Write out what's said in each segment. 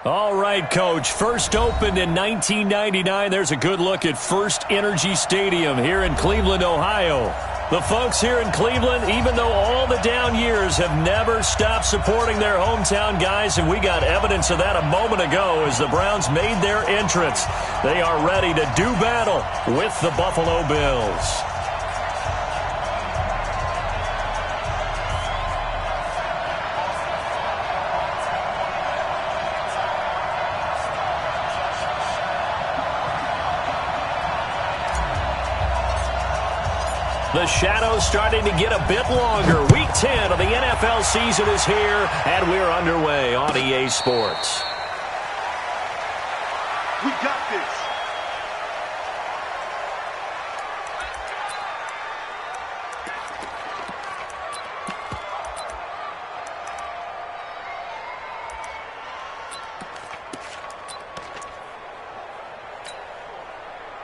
All right, Coach. First opened in 1999. There's a good look at First Energy Stadium here in Cleveland, Ohio. The folks here in Cleveland, even though all the down years, have never stopped supporting their hometown guys, and we got evidence of that a moment ago as the Browns made their entrance. They are ready to do battle with the Buffalo Bills. The shadow's starting to get a bit longer. Week 10 of the NFL season is here, and we're underway on EA Sports. We got this.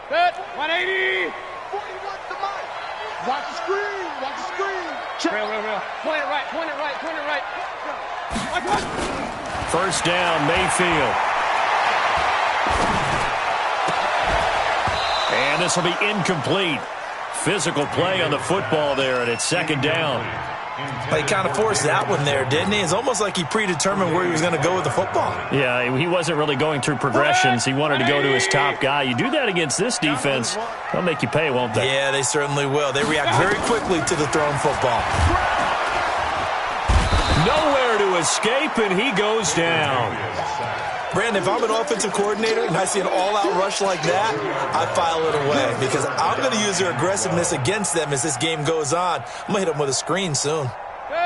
Good. 180. 41 to Mike. Watch the screen. Watch the screen. Check. Real. Point it right. First down, Mayfield. And this will be incomplete. Physical play on the football there, and it's second down. He kind of forced that one there, didn't he? It's almost like he predetermined where he was going to go with the football. Yeah, he wasn't really going through progressions. He wanted to go to his top guy. You do that against this defense, they'll make you pay, won't they? Yeah, they certainly will. They react very quickly to the thrown football. Nowhere to escape, and he goes down. Brandon, if I'm an offensive coordinator and I see an all-out rush like that, I file it away because I'm going to use their aggressiveness against them as this game goes on. I'm going to hit them with a screen soon.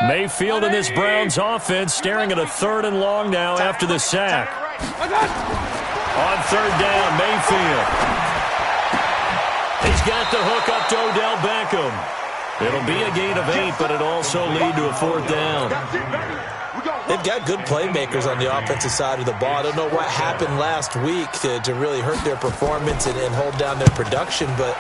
Mayfield in this Browns offense staring at a 3rd and long now after the sack. On 3rd down, Mayfield. He's got the hook up to Odell Beckham. It'll be a gain of 8, but it'll also lead to a 4th down. They've got good playmakers on the offensive side of the ball. I don't know what happened last week to really hurt their performance and hold down their production, but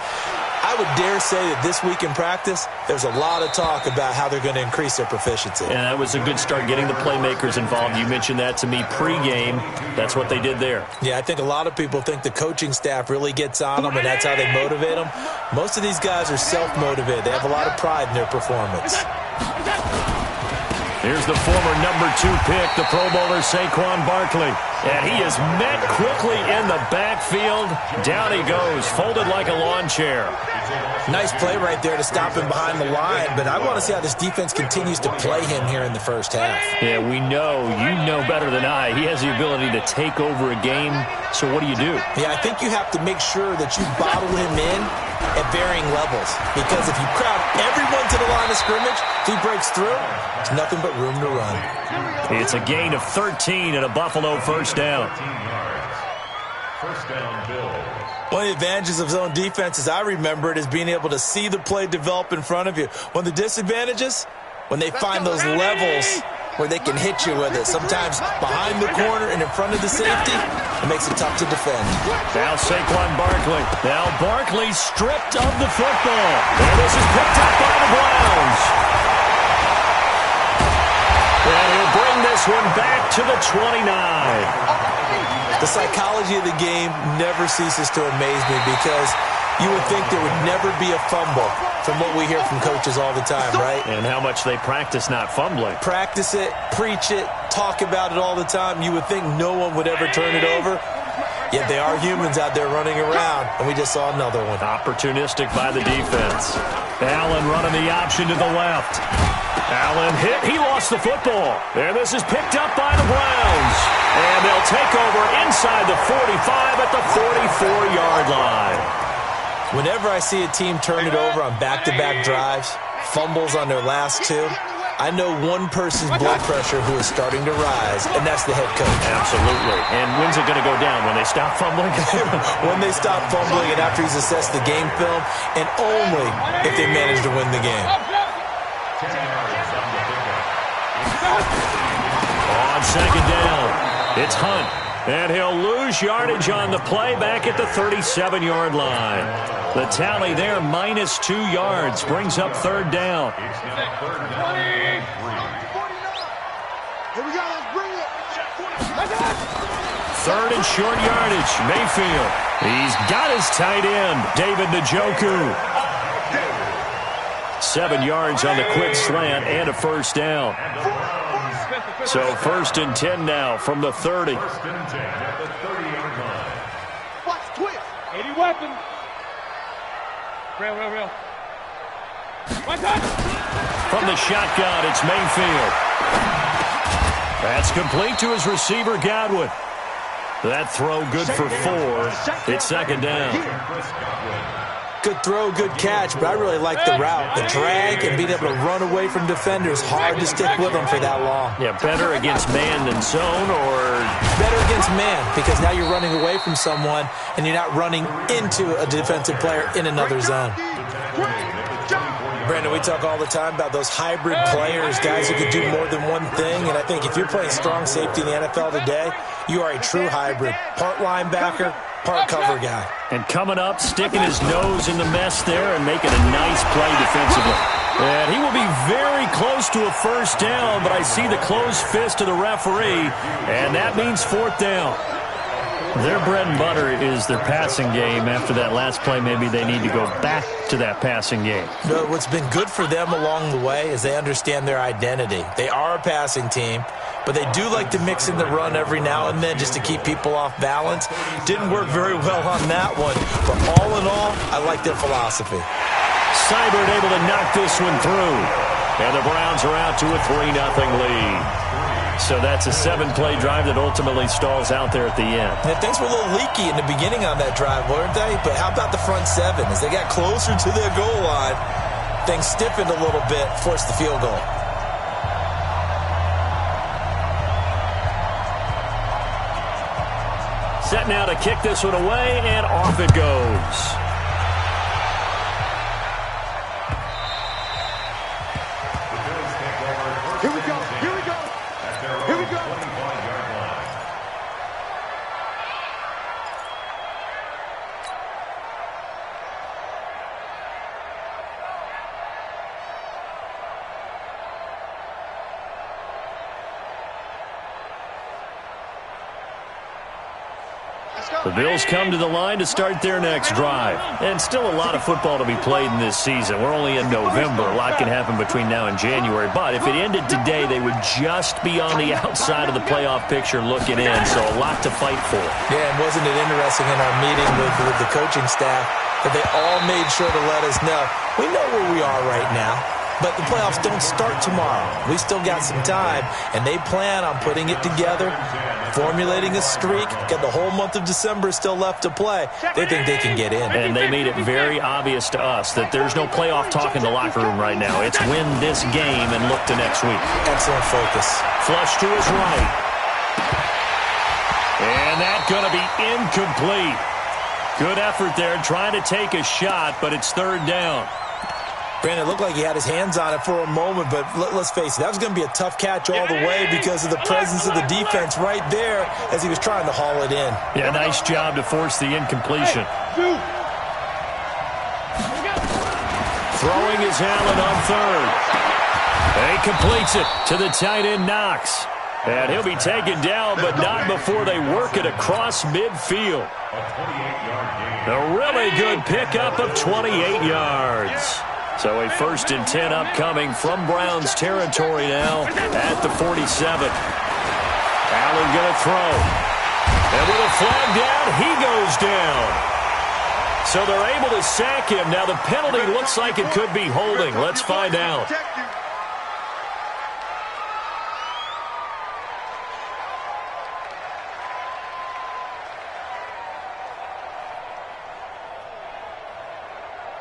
I would dare say that this week in practice, there's a lot of talk about how they're going to increase their proficiency. And that was a good start, getting the playmakers involved. You mentioned that to me pregame. That's what they did there. Yeah, I think a lot of people think the coaching staff really gets on them, and that's how they motivate them. Most of these guys are self-motivated. They have a lot of pride in their performance. Here's the former number 2 pick, the Pro Bowler Saquon Barkley. And he is met quickly in the backfield. Down he goes, folded like a lawn chair. Nice play right there to stop him behind the line, but I want to see how this defense continues to play him here in the first half. Yeah, we know. You know better than I. He has the ability to take over a game, so what do you do? Yeah, I think you have to make sure that you bottle him in at varying levels, because if you crowd everyone to the line of scrimmage, if he breaks through, there's nothing but room to run. It's a gain of 13 and a Buffalo first down. First down, Bills. One of the advantages of zone defense, as I remember it, is being able to see the play develop in front of you. One of the disadvantages, when they find those levels where they can hit you with it. Sometimes behind the corner and in front of the safety, it makes it tough to defend. Now Saquon Barkley. Now Barkley stripped of the football. And this is picked up by the Browns. And he'll bring this one back to the 29. The psychology of the game never ceases to amaze me because you would think there would never be a fumble from what we hear from coaches all the time, right? And how much they practice not fumbling. Practice it, preach it, talk about it all the time. You would think no one would ever turn it over. Yet they are humans out there running around, and we just saw another one. Opportunistic by the defense. Allen running the option to the left. Allen hit. He lost the football. And this is picked up by the Browns. And they'll take over inside the 45 at the 44-yard line. Whenever I see a team turn it over on back-to-back drives, fumbles on their last two, I know one person's blood pressure who is starting to rise, and that's the head coach. Absolutely. And when's it going to go down? When they stop fumbling? When they stop fumbling and after he's assessed the game film, and only if they manage to win the game. On second down, it's Hunt. And he'll lose yardage on the play back at the 37-yard line. The tally there, -2 yards, brings up third down. Here we go, let's bring it. Third and short yardage, Mayfield. He's got his tight end, David Njoku. 7 yards on the quick slant and a first down. So 1st and 10 now from the 30. Watch twist. 80 weapon. Real. One touch. From the shotgun, it's Mayfield. That's complete to his receiver, Godwin. That throw good for 4. It's second down. Good throw, good catch, but I really like the route. The drag and being able to run away from defenders, hard to stick with them for that long. Yeah, better against man than zone, or better against man, because now you're running away from someone and you're not running into a defensive player in another zone. Brandon, we talk all the time about those hybrid players, guys who could do more than one thing, and I think if you're playing strong safety in the NFL today, you are a true hybrid. Part linebacker, part cover guy. And coming up, sticking his nose in the mess there and making a nice play defensively. And he will be very close to a first down, but I see the closed fist of the referee, and that means 4th down. Their bread and butter is their passing game. After that last play, maybe they need to go back to that passing game. No, what's been good for them along the way is they understand their identity. They are a passing team, but they do like to mix in the run every now and then just to keep people off balance. Didn't work very well on that one, but all in all, I like their philosophy. Seibert able to knock this one through, and the Browns are out to a 3-0 lead. So that's a 7-play drive that ultimately stalls out there at the end. Yeah, things were a little leaky in the beginning on that drive, weren't they? But how about the front 7? As they got closer to their goal line, things stiffened a little bit, forced the field goal. Set now to kick this one away, and off it goes. Here we go. The Bills come to the line to start their next drive. And still a lot of football to be played in this season. We're only in November. A lot can happen between now and January. But if it ended today, they would just be on the outside of the playoff picture looking in. So a lot to fight for. Yeah, and wasn't it interesting in our meeting with the coaching staff that they all made sure to let us know, we know where we are right now. But the playoffs don't start tomorrow. We still got some time, and they plan on putting it together, formulating a streak. Got the whole month of December still left to play. They think they can get in. And they made it very obvious to us that there's no playoff talk in the locker room right now. It's win this game and look to next week. Excellent focus. Flush to his right. And that's going to be incomplete. Good effort there trying to take a shot, but it's 3rd down. Brandon, it looked like he had his hands on it for a moment, but let's face it, that was going to be a tough catch all the way because of the presence of the defense right there as he was trying to haul it in. Yeah, nice job to force the incompletion. Throwing his Allen on 3rd. And he completes it to the tight end, Knox. And he'll be taken down, but not before they work it across midfield. A really good pickup of 28 yards. So a 1st and 10 upcoming from Browns territory now at the 47. Allen going to throw. And with a flag down, he goes down. So they're able to sack him. Now the penalty looks like it could be holding. Let's find out.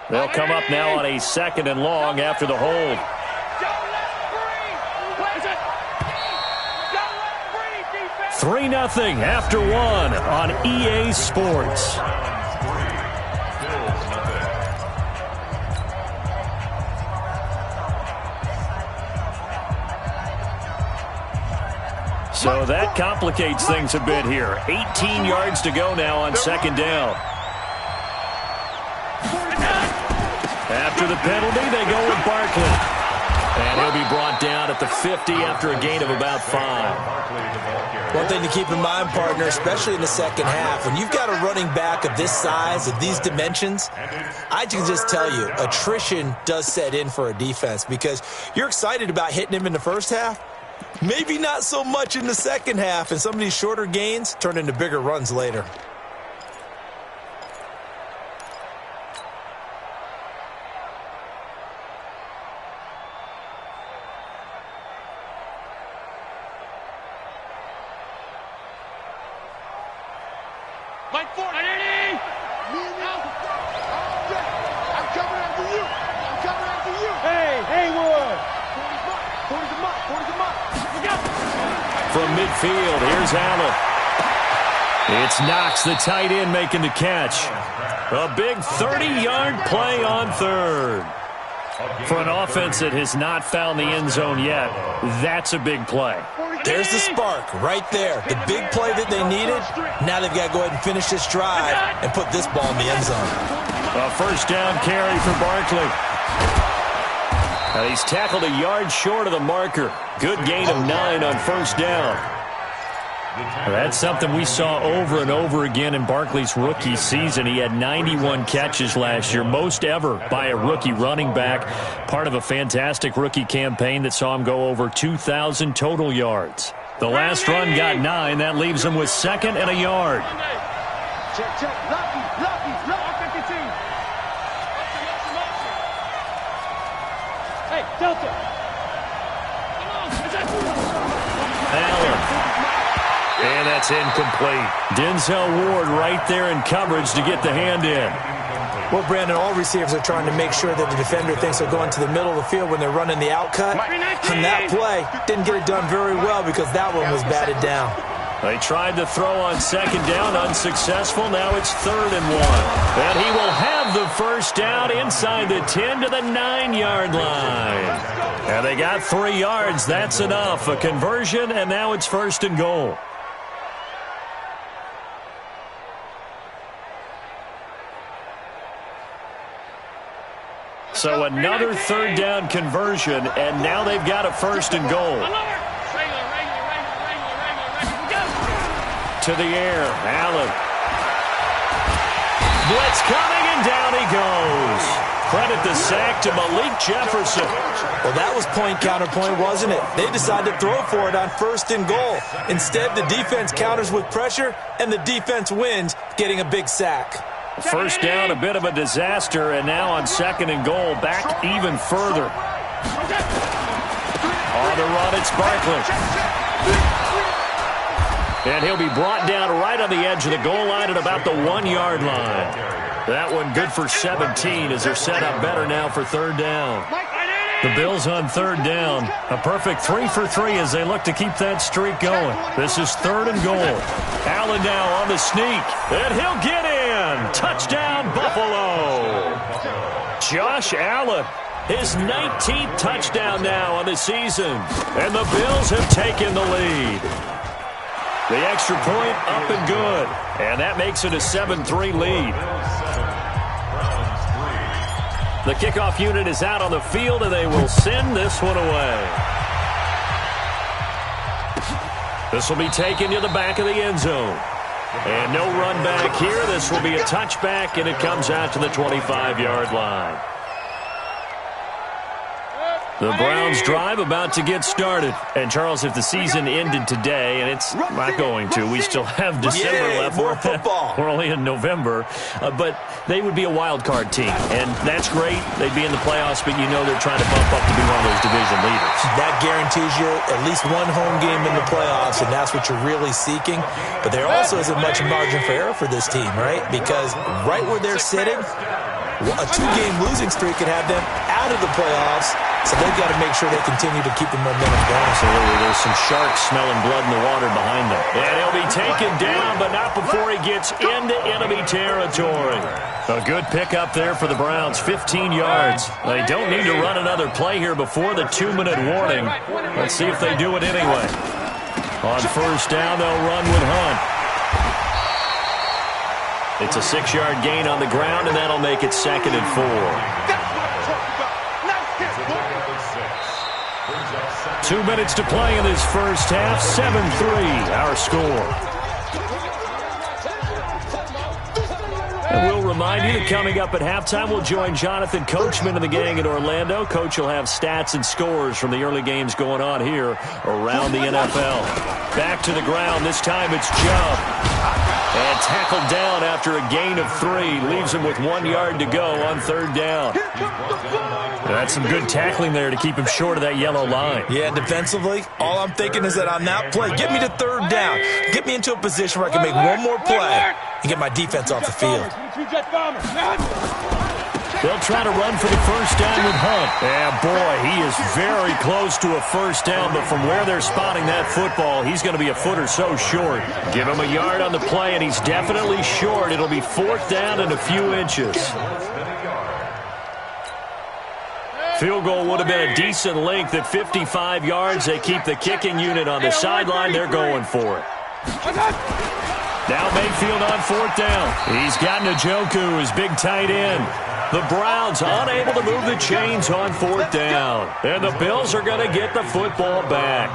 They'll come up now on a 2nd and long after the hold. 3-0 after 1 on EA Sports. So that complicates things a bit here. 18 yards to go now on second down. After the penalty, they go with Barkley. And he'll be brought down at the 50 after a gain of about 5. One thing to keep in mind, partner, especially in the second half, when you've got a running back of this size, of these dimensions, I can just tell you, attrition does set in for a defense because you're excited about hitting him in the first half. Maybe not so much in the second half, and some of these shorter gains turn into bigger runs later. Mike Ford, I'm coming after you. I'm coming after you. Hey, Haywood. 40's a month. 40's a month. From midfield, here's Allen. It's Knox, the tight end, making the catch. A big 30-yard play on third. For an offense that has not found the end zone yet, that's a big play. There's the spark right there. The big play that they needed. Now they've got to go ahead and finish this drive and put this ball in the end zone. A first down carry for Barkley. He's tackled a yard short of the marker. Good gain of 9 on first down. That's something we saw over and over again in Barkley's rookie season. He had 91 catches last year, most ever by a rookie running back. Part of a fantastic rookie campaign that saw him go over 2,000 total yards. The last run got 9. That leaves him with 2nd and a yard. Check. Lucky. 52. Hey, Delta. Allen. And that's incomplete. Denzel Ward right there in coverage to get the hand in. Well, Brandon, all receivers are trying to make sure that the defender thinks they're going to the middle of the field when they're running the outcut. And that play didn't get it done very well because that one was batted down. They tried to throw on second down, unsuccessful. Now it's 3rd and 1. And he will have the first down inside the 10 to the 9-yard line. And they got 3 yards. That's enough. A conversion, and now it's 1st and goal. So another 3rd down conversion, and now they've got a 1st and goal. To the air, Allen. Blitz coming, and down he goes. Credit the sack to Malik Jefferson. Well, that was point counterpoint, wasn't it? They decided to throw for it on 1st and goal. Instead, the defense counters with pressure, and the defense wins, getting a big sack. First down, a bit of a disaster, and now on 2nd and goal, back even further. On the run, it's Barkley. And he'll be brought down right on the edge of the goal line at about the 1-yard line. That one good for 17 as they're set up better now for 3rd down. The Bills on 3rd down. A perfect 3 for 3 as they look to keep that streak going. This is 3rd and goal. Allen now on the sneak. And he'll get in. Touchdown, Buffalo. Josh Allen. His 19th touchdown now on the season. And the Bills have taken the lead. The extra point up and good. And that makes it a 7-3 lead. The kickoff unit is out on the field, and they will send this one away. This will be taken to the back of the end zone. And no run back here. This will be a touchback, and it comes out to the 25-yard line. The Browns drive about to get started. And, Charles, if the season ended today, and it's not going to, we still have December left. More football. We're only in November. But they would be a wild card team. And that's great. They'd be in the playoffs, but you know they're trying to bump up to be one of those division leaders. That guarantees you at least one home game in the playoffs, and that's what you're really seeking. But there also isn't much margin for error for this team, right? Because right where they're sitting, a 2-game losing streak could have them out of the playoffs So they've got to make sure they continue to keep the momentum going. Absolutely. There's some sharks smelling blood in the water behind them. And he'll be taken down, but not before he gets into enemy territory. A good pickup there for the Browns, 15 yards. They don't need to run another play here before the 2-minute warning. Let's see if they do it anyway. On first down, they'll run with Hunt. It's a 6-yard gain on the ground, and that'll make it 2nd and 4. 2 minutes to play in this first half. 7-3, our score. And we'll remind you that coming up at halftime, we'll join Jonathan Coachman and the gang in Orlando. Coach will have stats and scores from the early games going on here around the NFL. Back to the ground. This time it's Chubb. And tackled down after a gain of 3. Leaves him with 1 yard to go on third down. That's some good tackling there to keep him short of that yellow line. Yeah, defensively, all I'm thinking is that on that play, get me to third down. Get me into a position where I can make one more play and get my defense off the field. They'll try to run for the first down with Hunt. Yeah, boy, he is very close to a first down, but from where they're spotting that football, he's going to be a foot or so short. Give him a yard on the play, and he's definitely short. It'll be 4th down and a few inches. Field goal would have been a decent length at 55 yards. They keep the kicking unit on the sideline. They're going for it. Now Mayfield on 4th down. He's got Njoku, his big tight end. The Browns unable to move the chains on 4th down. And the Bills are going to get the football back.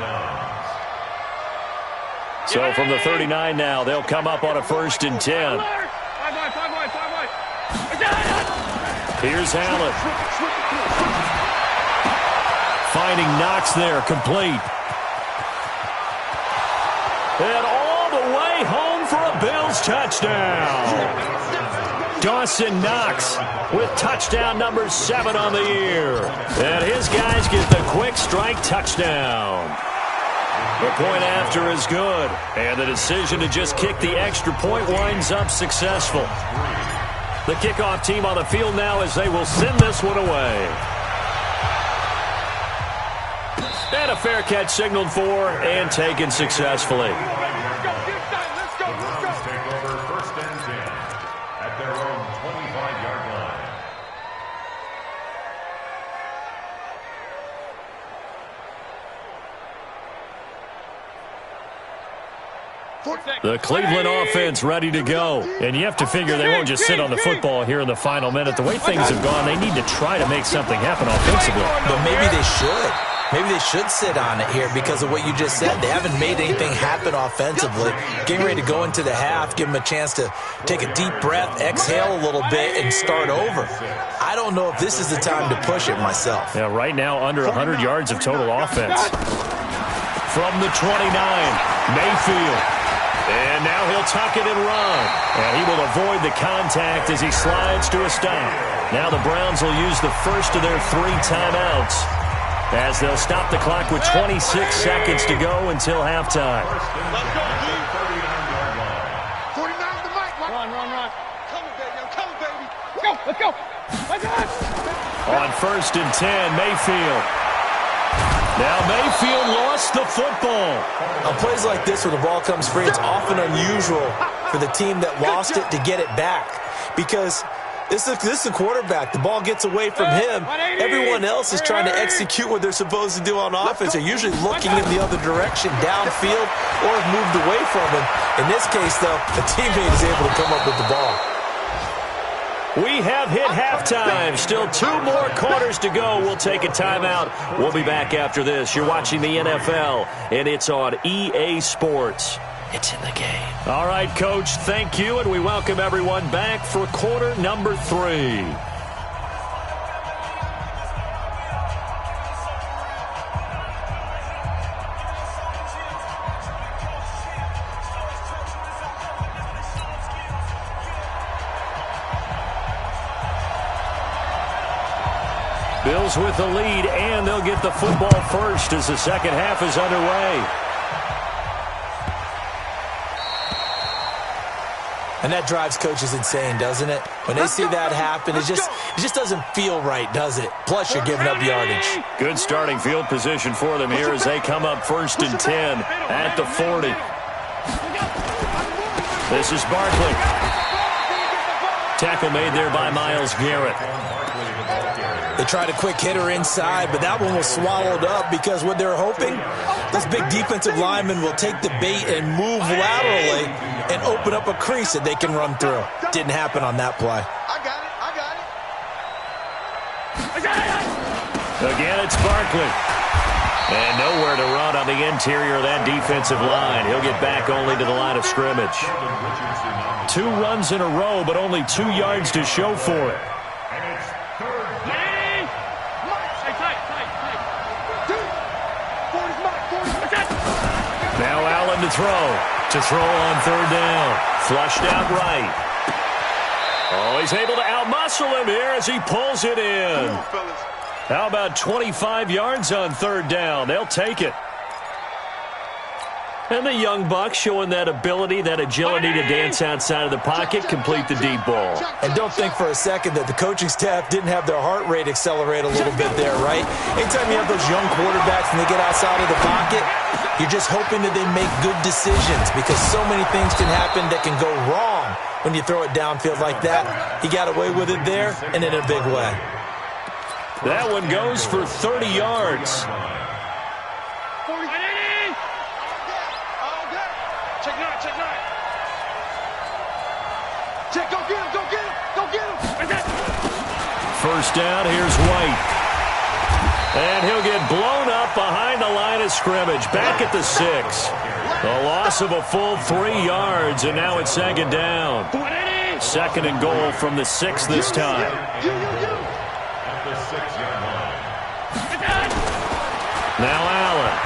So from the 39 now, they'll come up on a 1st and 10. Here's Allen. Finding Knox there, complete. And all the way home for a Bills touchdown. Dawson Knox with touchdown number 7 on the year. And his guys get the quick strike touchdown. The point after is good. And the decision to just kick the extra point winds up successful. The kickoff team on the field now as they will send this one away. And a fair catch signaled for and taken successfully. The Cleveland offense ready to go. And you have to figure they won't just sit on the football here in the final minute. The way things have gone, they need to try to make something happen offensively. But maybe they should. Maybe they should sit on it here because of what you just said. They haven't made anything happen offensively. Getting ready to go into the half, give them a chance to take a deep breath, exhale a little bit, and start over. I don't know if this is the time to push it myself. Yeah, right now under 100 yards of total offense. From the 29, Mayfield. And now he'll tuck it and run. And he will avoid the contact as he slides to a stop. Now the Browns will use the first of their 3 timeouts as they'll stop the clock with 26 seconds to go until halftime. Let's go, G. 49 the mic. Run. Coming, baby. I'm coming, baby. Let's go. On 1st and 10, Mayfield. Now Mayfield lost the football. On plays like this where the ball comes free, it's often unusual for the team that lost it to get it back because this is the quarterback. The ball gets away from him. Everyone else is trying to execute what they're supposed to do on offense. They're usually looking in the other direction, downfield, or have moved away from him. In this case, though, the teammate is able to come up with the ball. We have hit halftime. Still 2 more quarters to go. We'll take a timeout. We'll be back after this. You're watching the NFL, and it's on EA Sports. It's in the game. All right, Coach, thank you, and we welcome everyone back for quarter number 3. Bills with the lead, and they'll get the football first as the second half is underway. And that drives coaches insane, doesn't it? When they see that happen, it just doesn't feel right, does it? Plus, you're giving up yardage. Good starting field position for them here as they come up 1st and 10 at the 40. This is Barkley. Tackle made there by Myles Garrett. They tried a quick hitter inside, but that one was swallowed up because what they're hoping, this big defensive lineman will take the bait and move laterally and open up a crease that they can run through. Didn't happen on that play. I got it. it. Again, it's Barkley. And nowhere to run on the interior of that defensive line. He'll get back only to the line of scrimmage. 2 runs in a row, but only 2 yards to show for it. Now Allen to throw on 3rd down. Flushed out right. Oh, he's able to outmuscle him here as he pulls it in. How about 25 yards on 3rd down? They'll take it. And the young buck showing that ability, that agility to dance outside of the pocket, complete the deep ball. And don't think for a second that the coaching staff didn't have their heart rate accelerate a little bit there, right? Anytime you have those young quarterbacks and they get outside of the pocket, you're just hoping that they make good decisions because so many things can happen that can go wrong when you throw it downfield like that. He got away with it there and in a big way. That one goes for 30 yards. First down, here's White. And he'll get blown up behind the line of scrimmage. Back at the 6. A loss of a full 3 yards, and now it's 2nd down. 2nd and goal from the 6 this time. Now Allen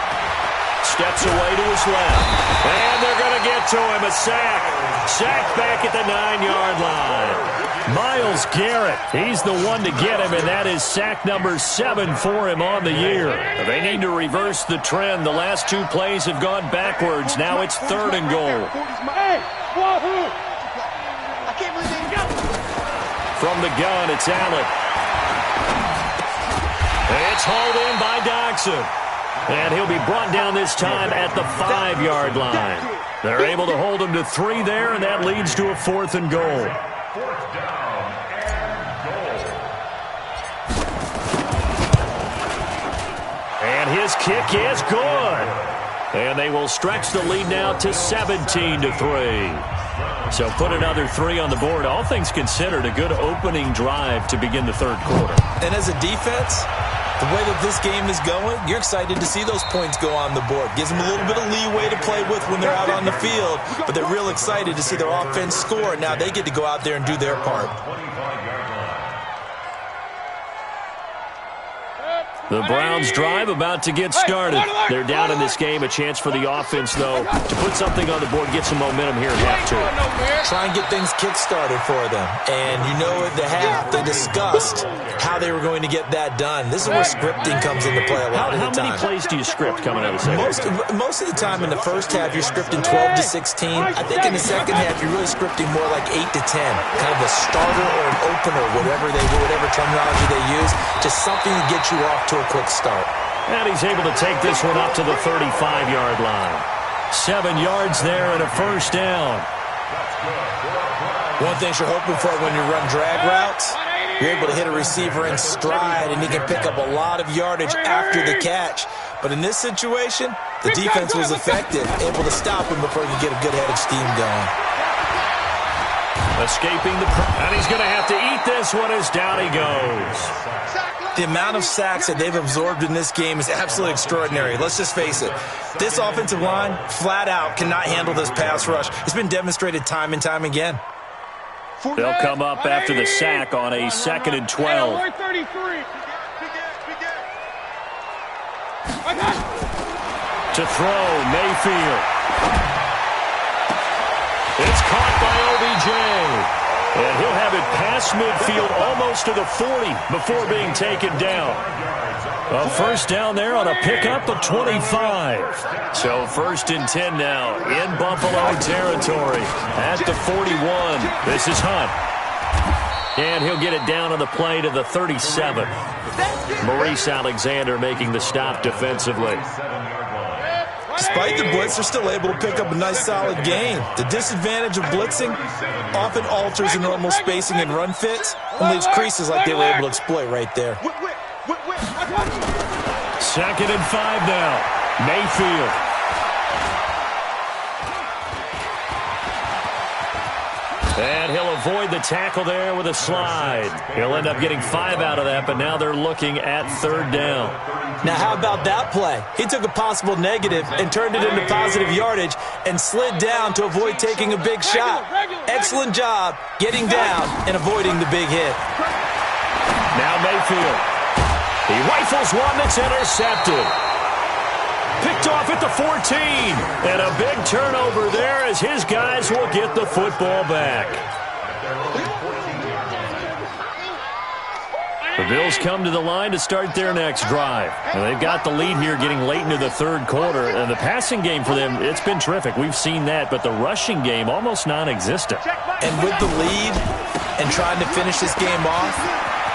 steps away to his left. And they're going to get to him. A sack. Sack back at the 9-yard line. Myles Garrett, he's the one to get him, and that is sack number 7 for him on the year. They need to reverse the trend. The last 2 plays have gone backwards. Now it's 3rd and goal. From the gun, it's Allen. It's hauled in by Doxson. And he'll be brought down this time at the 5-yard line. They're able to hold him to 3 there, and that leads to a 4th and goal. And his kick is good. And they will stretch the lead now to 17-3. So put another 3 on the board. All things considered, a good opening drive to begin the 3rd quarter. And as a defense, the way that this game is going, you're excited to see those points go on the board. Gives them a little bit of leeway to play with when they're out on the field, but they're real excited to see their offense score. Now they get to go out there and do their part. The Browns drive about to get started. They're down in this game. A chance for the offense, though, to put something on the board, get some momentum here at half 2. Try and get things kick-started for them. And you know at the half, they discussed how they were going to get that done. This is where scripting comes into play a lot of the time. How many plays do you script coming out of the second? Most of the time in the first half, you're scripting 12 to 16. I think in the second half, you're really scripting more like 8 to 10. Kind of a starter or an opener, whatever terminology they use. Just something to get you off to a quick start. And he's able to take this one up to the 35-yard line. 7 yards there and a first down. One thing you're hoping for when you run drag routes, you're able to hit a receiver in stride and he can pick up a lot of yardage after the catch. But in this situation, the defense was effective, able to stop him before he could get a good head of steam going. Escaping and he's going to have to eat this one as down he goes. The amount of sacks that they've absorbed in this game is absolutely extraordinary. Let's just face it. This offensive line, flat out, cannot handle this pass rush. It's been demonstrated time and time again. They'll come up after the sack on a 2nd and 12. To throw, Mayfield. It's caught by OBJ. And he'll have it past midfield almost to the 40 before being taken down. A first down there on a pickup of 25. So 1st and 10 now in Buffalo territory at the 41. This is Hunt. And he'll get it down on the play to the 37. Maurice Alexander making the stop defensively. Despite the blitz, they're still able to pick up a nice solid gain. The disadvantage of blitzing often alters the normal spacing and run fits and leaves creases like they were able to exploit right there. 2nd and 5 now. Mayfield. And he'll avoid the tackle there with a slide. He'll end up getting 5 out of that, but now they're looking at 3rd down. Now, how about that play? He took a possible negative and turned it into positive yardage and slid down to avoid taking a big shot. Excellent job getting down and avoiding the big hit. Now Mayfield. He rifles one that's intercepted. Picked off at the 14. And a big turnover there as his guys will get the football back. The Bills come to the line to start their next drive. And they've got the lead here getting late into the 3rd quarter. And the passing game for them, it's been terrific. We've seen that. But the rushing game, almost non-existent. And with the lead and trying to finish this game off,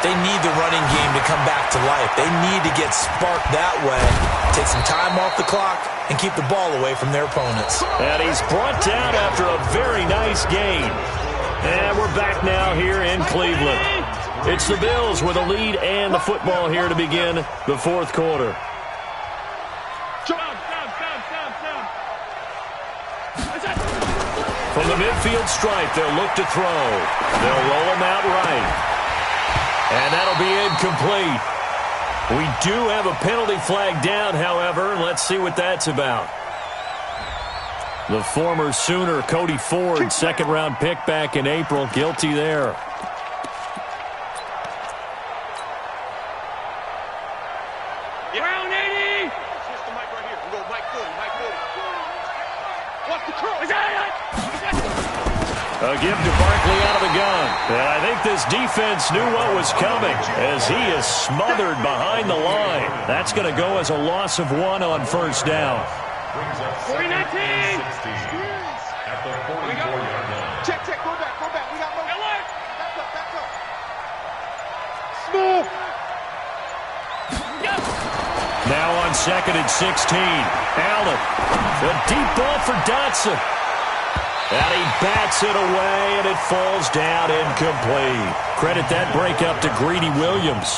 they need the running game to come back to life. They need to get sparked that way, take some time off the clock, and keep the ball away from their opponents. And he's brought down after a very nice gain. And we're back now here in Cleveland. It's the Bills with a lead and the football here to begin the 4th quarter. From the midfield stripe, they'll look to throw. They'll roll him out right. And that'll be incomplete. We do have a penalty flag down, however, and let's see what that's about. The former Sooner, Cody Ford, 2nd-round pick back in April, guilty there. Round 80! Switch the mic right here. We go Mike Footy, Mike Footy. What's the curl? A give to Barkley out of the gun. And I think this defense knew what was coming as he is smothered behind the line. That's going to go as a loss of 1 on 1st down. 40-19! At the 44-yard line. Check, go back. We got no. Back up. Smooth! Now on 2nd and 16. Allen. A deep ball for Dotson. And he bats it away, and it falls down incomplete. Credit that breakup to Greedy Williams.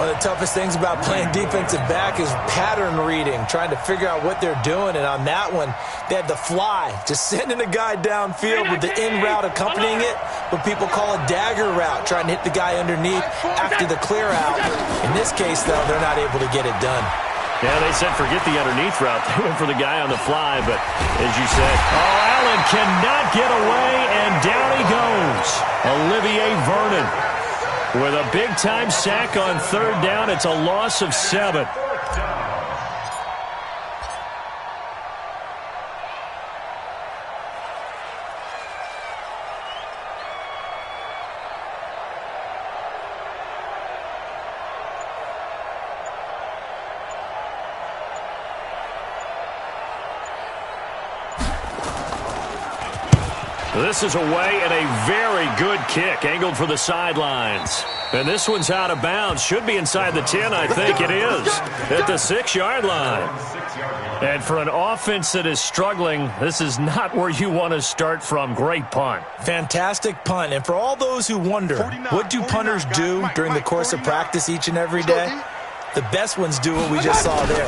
One of the toughest things about playing defensive back is pattern reading, trying to figure out what they're doing. And on that one, they had the fly, just sending a guy downfield with the in route accompanying it, what people call a dagger route, trying to hit the guy underneath after the clear out. In this case, though, they're not able to get it done. Yeah, they said forget the underneath route. They went for the guy on the fly, but as you said, Allen cannot get away, and down he goes. Olivier Vernon with a big-time sack on 3rd down. It's a loss of 7. This is away and a very good kick, angled for the sidelines. And this one's out of bounds. Should be inside the 10, I think it is, at the 6-yard line. And for an offense that is struggling, this is not where you want to start from. Great punt. Fantastic punt. And for all those who wonder, what do punters do during the course of practice each and every day? The best ones do what we just saw there.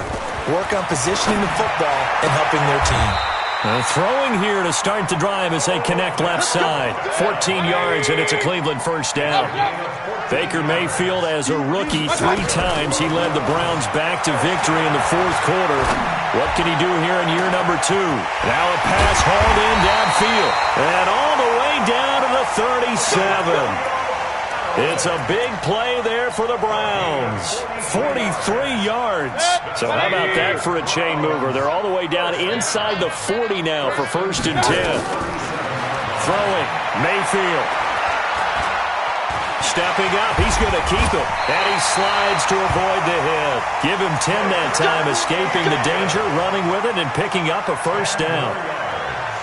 Work on positioning the football and helping their team. Throwing here to start the drive as they connect left side. 14 yards, and it's a Cleveland first down. Baker Mayfield, as a rookie, 3 times he led the Browns back to victory in the 4th quarter. What can he do here in year number 2? Now a pass hauled in downfield. And all the way down to the 37. It's a big play there for the Browns. 43 yards. So how about that for a chain mover? They're all the way down inside the 40 now for 1st and 10. Throwing, Mayfield. stepping up. He's going to keep it. And he slides to avoid the hit. Give him 10 that time, escaping the danger, running with it, and picking up a first down.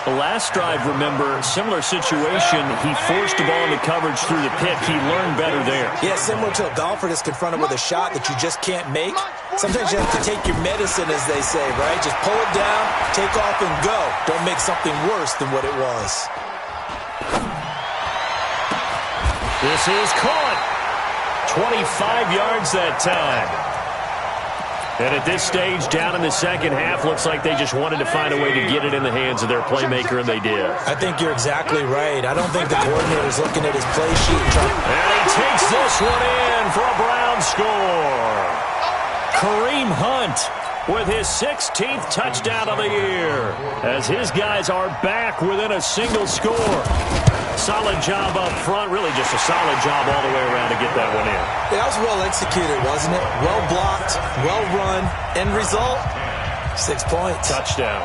The last drive, remember, similar situation. He forced the ball into coverage through the pick. He learned better there. Yeah, similar to a golfer that's confronted with a shot that you just can't make. Sometimes you have to take your medicine, as they say, right? Just pull it down, take off, and go. Don't make something worse than what it was. This is caught. 25 yards that time. And at this stage, down in the second half, looks like they just wanted to find a way to get it in the hands of their playmaker, and they did. I think you're exactly right. I don't think the coordinator's looking at his play sheet and trying. And he takes this one in for a Brown score. Kareem Hunt with his 16th touchdown of the year, as his guys are back within a single score. Solid job up front, really just a solid job all the way around to get that one in. That was well executed, wasn't it? Well blocked, well run. End result, 6 points. Touchdown.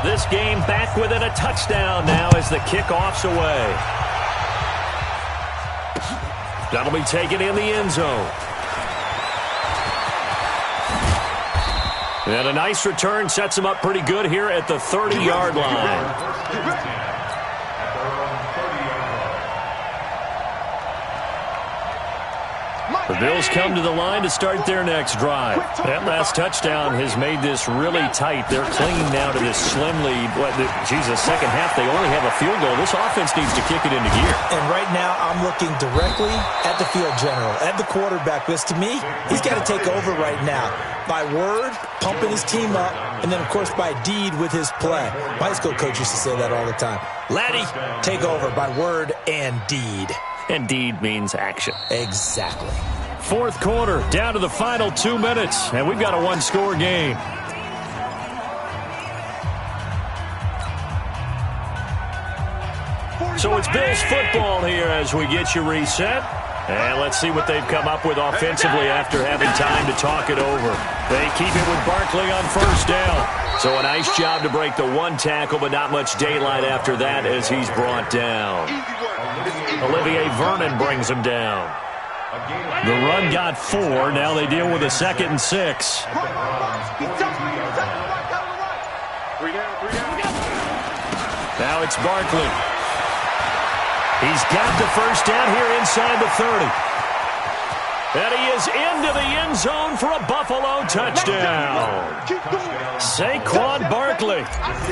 This game back within a touchdown now as the kickoff's away. That'll be taken in the end zone. And a nice return sets him up pretty good here at the 30-yard line. The Bills come to the line to start their next drive. That last touchdown has made this really tight. They're clinging now to this slim lead. Jesus, second half, they only have a field goal. This offense needs to kick it into gear. And right now, I'm looking directly at the field general, at the quarterback, because to me, he's got to take over right now. By word, pumping his team up, and then, of course, by deed with his play. My high school coach used to say that all the time. Laddie, take over by word and deed. And deed means action. Exactly. Fourth quarter, down to the final 2 minutes, and we've got a one-score game. So it's Bills football here as we get you reset. And let's see what they've come up with offensively after having time to talk it over. They keep it with Barkley on first down. So a nice job to break the one tackle, but not much daylight after that as he's brought down. Olivier Vernon brings him down. The run got 4. Now they deal with a 2nd and 6. Now it's Barkley. He's got the first down here inside the 30. And he is into the end zone for a Buffalo touchdown. Saquon Barkley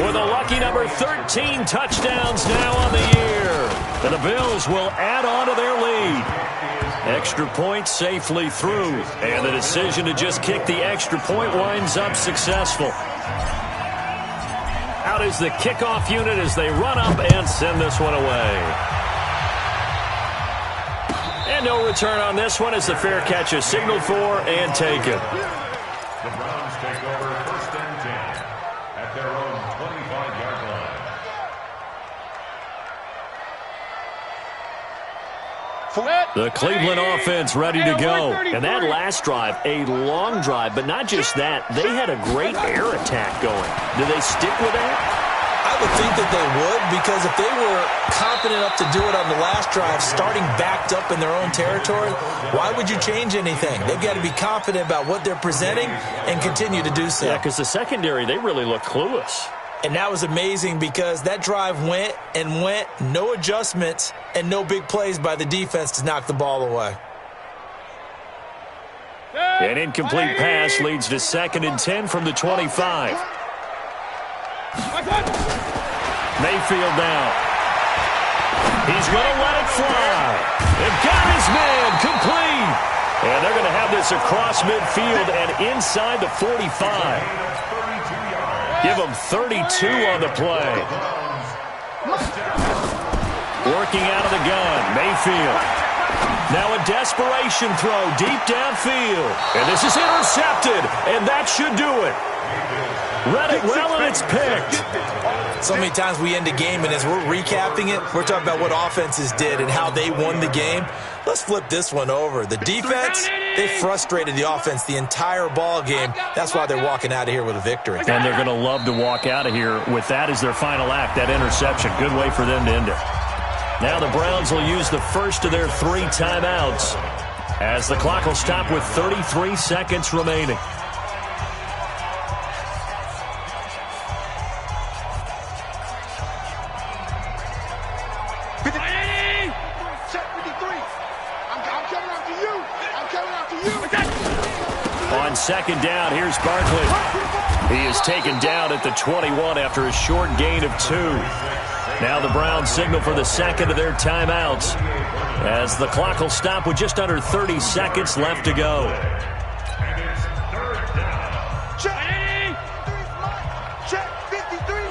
with a lucky number 13 touchdowns now on the year. And the Bills will add on to their lead. Extra point safely through. And the decision to just kick the extra point winds up successful. Out is the kickoff unit as they run up and send this one away. And no return on this one as the fair catch is signaled for and taken. The Browns take over 1st and 10 at their own 25-yard line. The Cleveland offense ready to go. And that last drive, a long drive, but not just that. They had a great air attack going. Do they stick with that? I would think that they would, because if they were confident enough to do it on the last drive, starting backed up in their own territory, why would you change anything? They've got to be confident about what they're presenting and continue to do so. Yeah, because the secondary, they really look clueless. And that was amazing because that drive went and went, no adjustments, and no big plays by the defense to knock the ball away. An incomplete pass leads to 2nd and 10 from the 25. Mayfield now. He's going to let it fly. They've got his man complete. And they're going to have this across midfield and inside the 45. Give them 32 on the play. Working out of the gun, Mayfield. Now a desperation throw deep downfield. And this is intercepted, and that should do it. Read it well, and it's picked. So many times we end a game, and as we're recapping it, we're talking about what offenses did and how they won the game. Let's flip this one over. The defense, they frustrated the offense the entire ball game. That's why they're walking out of here with a victory. And they're going to love to walk out of here with that as their final act, that interception. Good way for them to end it. Now the Browns will use the first of their 3 timeouts as the clock will stop with 33 seconds remaining. On second down, here's Barkley. He is taken down at the 21 after a short gain of 2. Now the Browns signal for the second of their timeouts as the clock will stop with just under 30 seconds left to go. Check 53.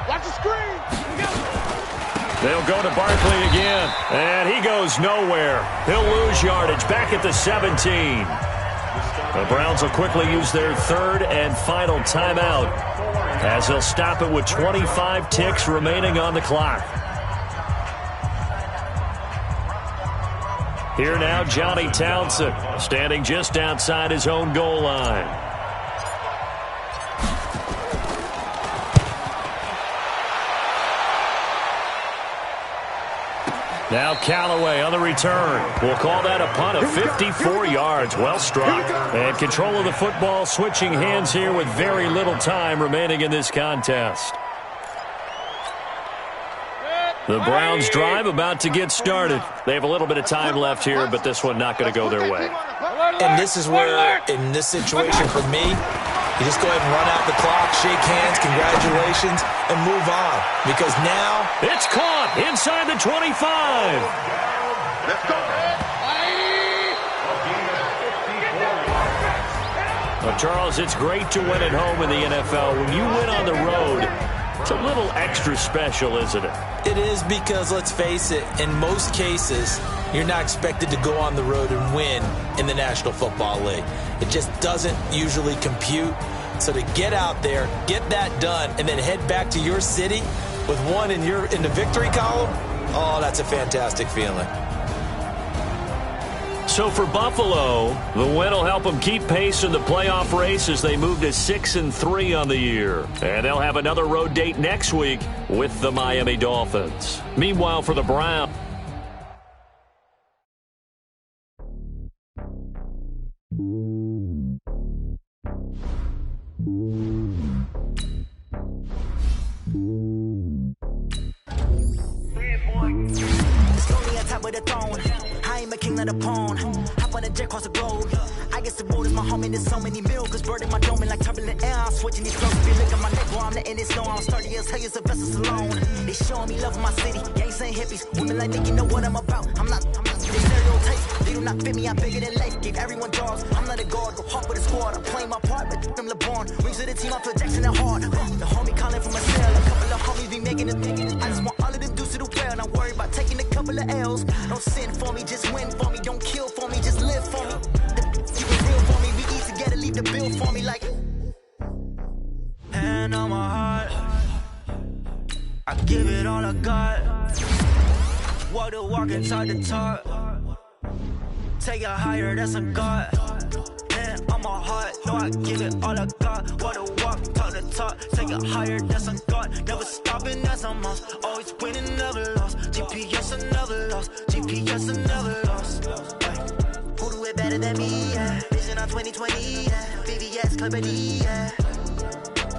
Watch the screen. They'll go to Barkley again, and he goes nowhere. He'll lose yardage back at the 17. The Browns will quickly use their 3rd and final timeout as they'll stop it with 25 ticks remaining on the clock. Here now, Johnny Townsend, standing just outside his own goal line. Now Callaway on the return. We'll call that a punt of 54 yards. Well struck. And control of the football switching hands here with very little time remaining in this contest. The Browns drive about to get started. They have a little bit of time left here, but this one not going to go their way. And this is where, in this situation for me, you just go ahead and run out the clock, shake hands, congratulations, and move on. Because now... It's caught inside the 25. Let's go. Well, Charles, it's great to win at home in the NFL. When you win on the road, it's a little extra special, isn't it? It is because, let's face it, in most cases, you're not expected to go on the road and win in the National Football League. It just doesn't usually compute. So to get out there, get that done, and then head back to your city with one in the victory column, oh, that's a fantastic feeling. So for Buffalo, the win will help them keep pace in the playoff race as they move to 6-3 on the year. And they'll have another road date next week with the Miami Dolphins. Meanwhile, for the Browns, of the pawn. Hop on a jet across the globe. I guess the road is my home and there's so many milkers. Bird in my dome and like turbulent air. I'm switching these flows. Feel like my neck while I'm letting it snow. I'm sturdy as hell as a vessel alone. They showing me love in my city. Gangs ain't hippies. Women like Nick, you know what I'm about. I'm not they stereotypes. They do not fit me. I'm bigger than life. Gave everyone jobs. I'm not a guard. Go hard with a squad. I'm playing my part, but them LeBron. Rings to the team. I feel Jackson at heart. The homie calling from a cell. A couple of homies be making it. I just want all of them dudes to do well. Not worry about taking a couple of L's. Don't sin for me, just win for me. Don't kill for me, just live for me. You was real for me. We eat together, leave the bill for me like. Hand on my heart, I give it all I got. Walk the walk inside the talk. Take it higher, that's a God. Hand on my heart, no, I give it all I got. Walk the walk, talk the talk. Take it higher, that's a God. Never stopping, that's a must. Always winning, never lost. GPS, I never lost. GPS, I never lost. Who do it better than me? Yeah. Vision on 2020. Yeah. VVS, Clarity. Yeah.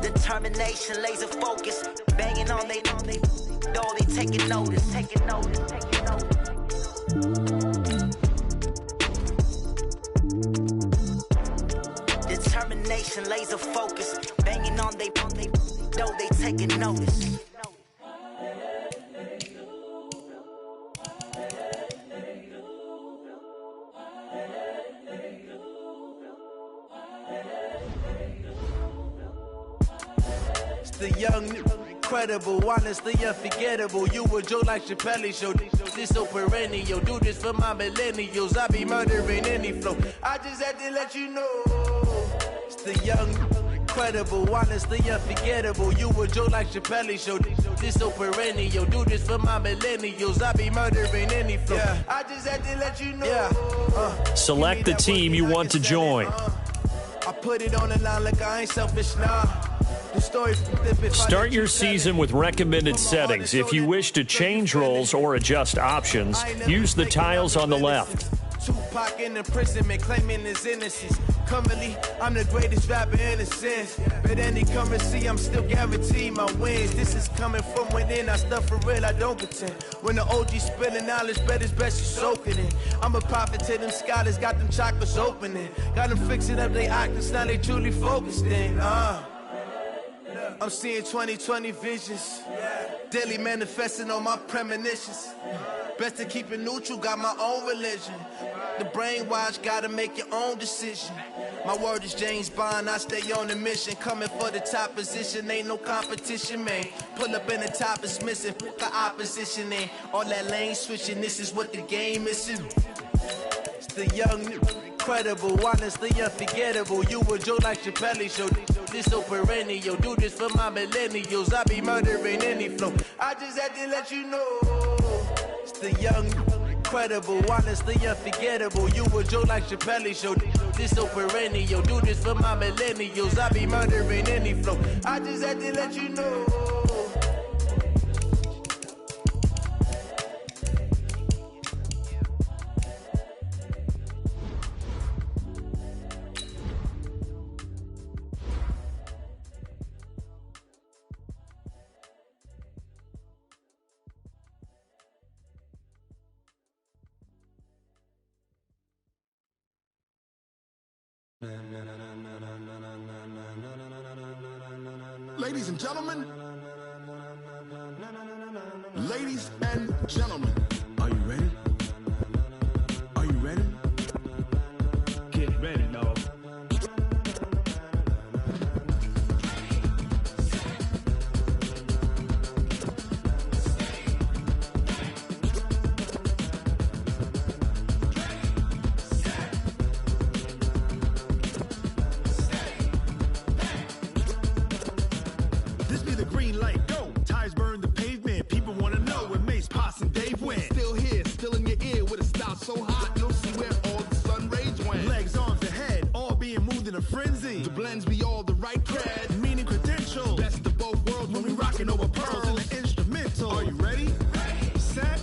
Determination, laser focus. Banging on they know they taking notice. Taking notice. Taking notice. Determination, laser focus. Banging on they know they taking notice. The young incredible, honestly unforgettable. You a joke like Chappelle Show. This so perennial. Do this for my millennials. I be murdering any flow. I just had to let you know. It's the young, incredible, honestly unforgettable. You a joke like Chappelle Show. This so perennial. Do this for my millennials. I be murdering any flow. Yeah. I just had to let you know. Yeah. Select the team you want to join. I put it on the line like I ain't selfish now. Start your season with recommended settings. If you wish to change roles or adjust options, use the tiles on the left. Tupac in imprisonment, claiming his innocence. Currently, I'm the greatest rapper in a sense. But any currency, I'm still guaranteed my wins. This is coming from within. I stuff for real, I don't pretend. When the OG spilling knowledge, bet it's best you soak it in. I'm a prophet to them scholars, got them chakras opening. Got them fixing up they octaves, now they truly focused in. I'm seeing 2020 visions. Daily manifesting on my premonitions. Best to keep it neutral, got my own religion. The brainwash, gotta make your own decision. My word is James Bond, I stay on a mission. Coming for the top position, ain't no competition, man. Pull up in the top is missing, put the opposition in. All that lane switching, this is what the game is. It's the young, incredible, honestly unforgettable. You a joke like Chappelle Show. This so perennial. Do this for my millennials. I be murdering any flow. I just had to let you know. It's the young, incredible, honestly unforgettable. You a joke like Chappelle Show. This so perennial. Do this for my millennials. I be murdering any flow. I just had to let you know. Ladies and gentlemen, ladies and gentlemen, are you ready? Are you ready? Get ready, dog. So hot, you'll see where all the sun rays went. Legs, arms, and head, all being moved in a frenzy. The blends be all the right cred, meaning credential. Best of both worlds when we rockin' over pearls in the instrumental. Are you ready? Set,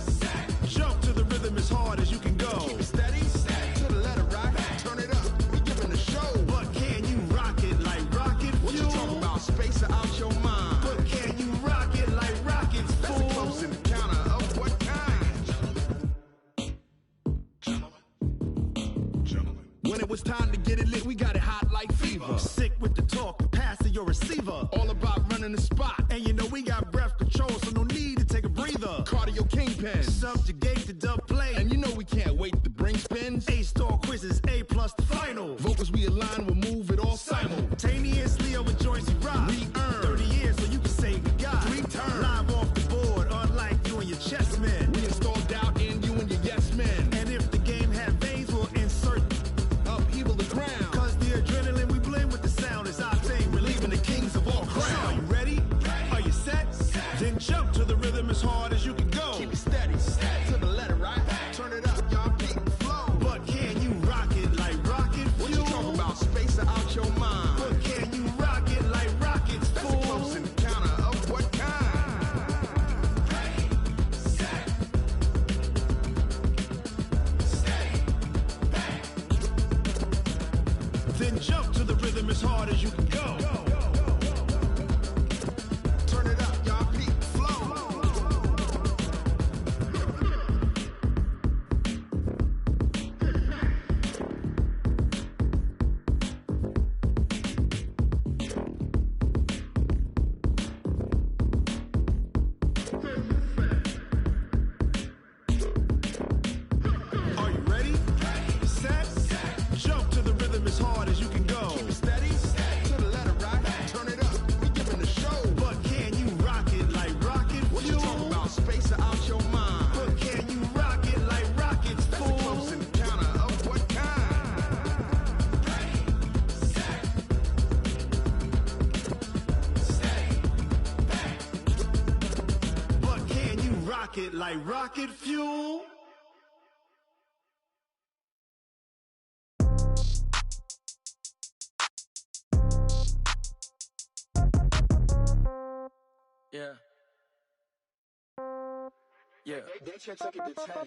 jump to the rhythm as hard as you can go. Keep it steady, to the letter rock, turn it up, we giving a show. But can you rock it like rocket fuel? What you talking about, space or out your mind? But can you rock it like rockets, fool? That's a close encounter of what kind? When it was time to get it lit, we got it hot like fever. Sick with the talk, passing your receiver. All about running the spot. And you know we got breath control, so no need to take a breather. Cardio kingpin, subjugate the dub play. And you know we can't wait to bring spins. A-star quizzes, A+ the final. Vocals we align, we'll move it all simultaneously over joints we rock. We earn 30 years so you can say we got 3 turns. Live off the board, unlike you and your chess men. We install doubt in you and your yes men. And if the game had veins, we'll insert upheaval the ground. Cause the adrenaline we blend with the sound is our thing, relieving the kings of all crowns. So are you ready? Are you set? Then jump to the rhythm as hard as you can go. Keep it steady, to the letter right. Turn it up, y'all beat the flow. But can you rock it like rocket fuel? What you talking about, space or out your mind? But can you rock it like rockets, fool? That's a close encounter of what kind? Then jump to the rhythm as hard as you can go. Turn it up, y'all beat the flow. Are you ready? Set, jump to the rhythm as hard as you can go. Keep it steady, to the letter right. rocket like rocket fuel. Yeah. Yeah.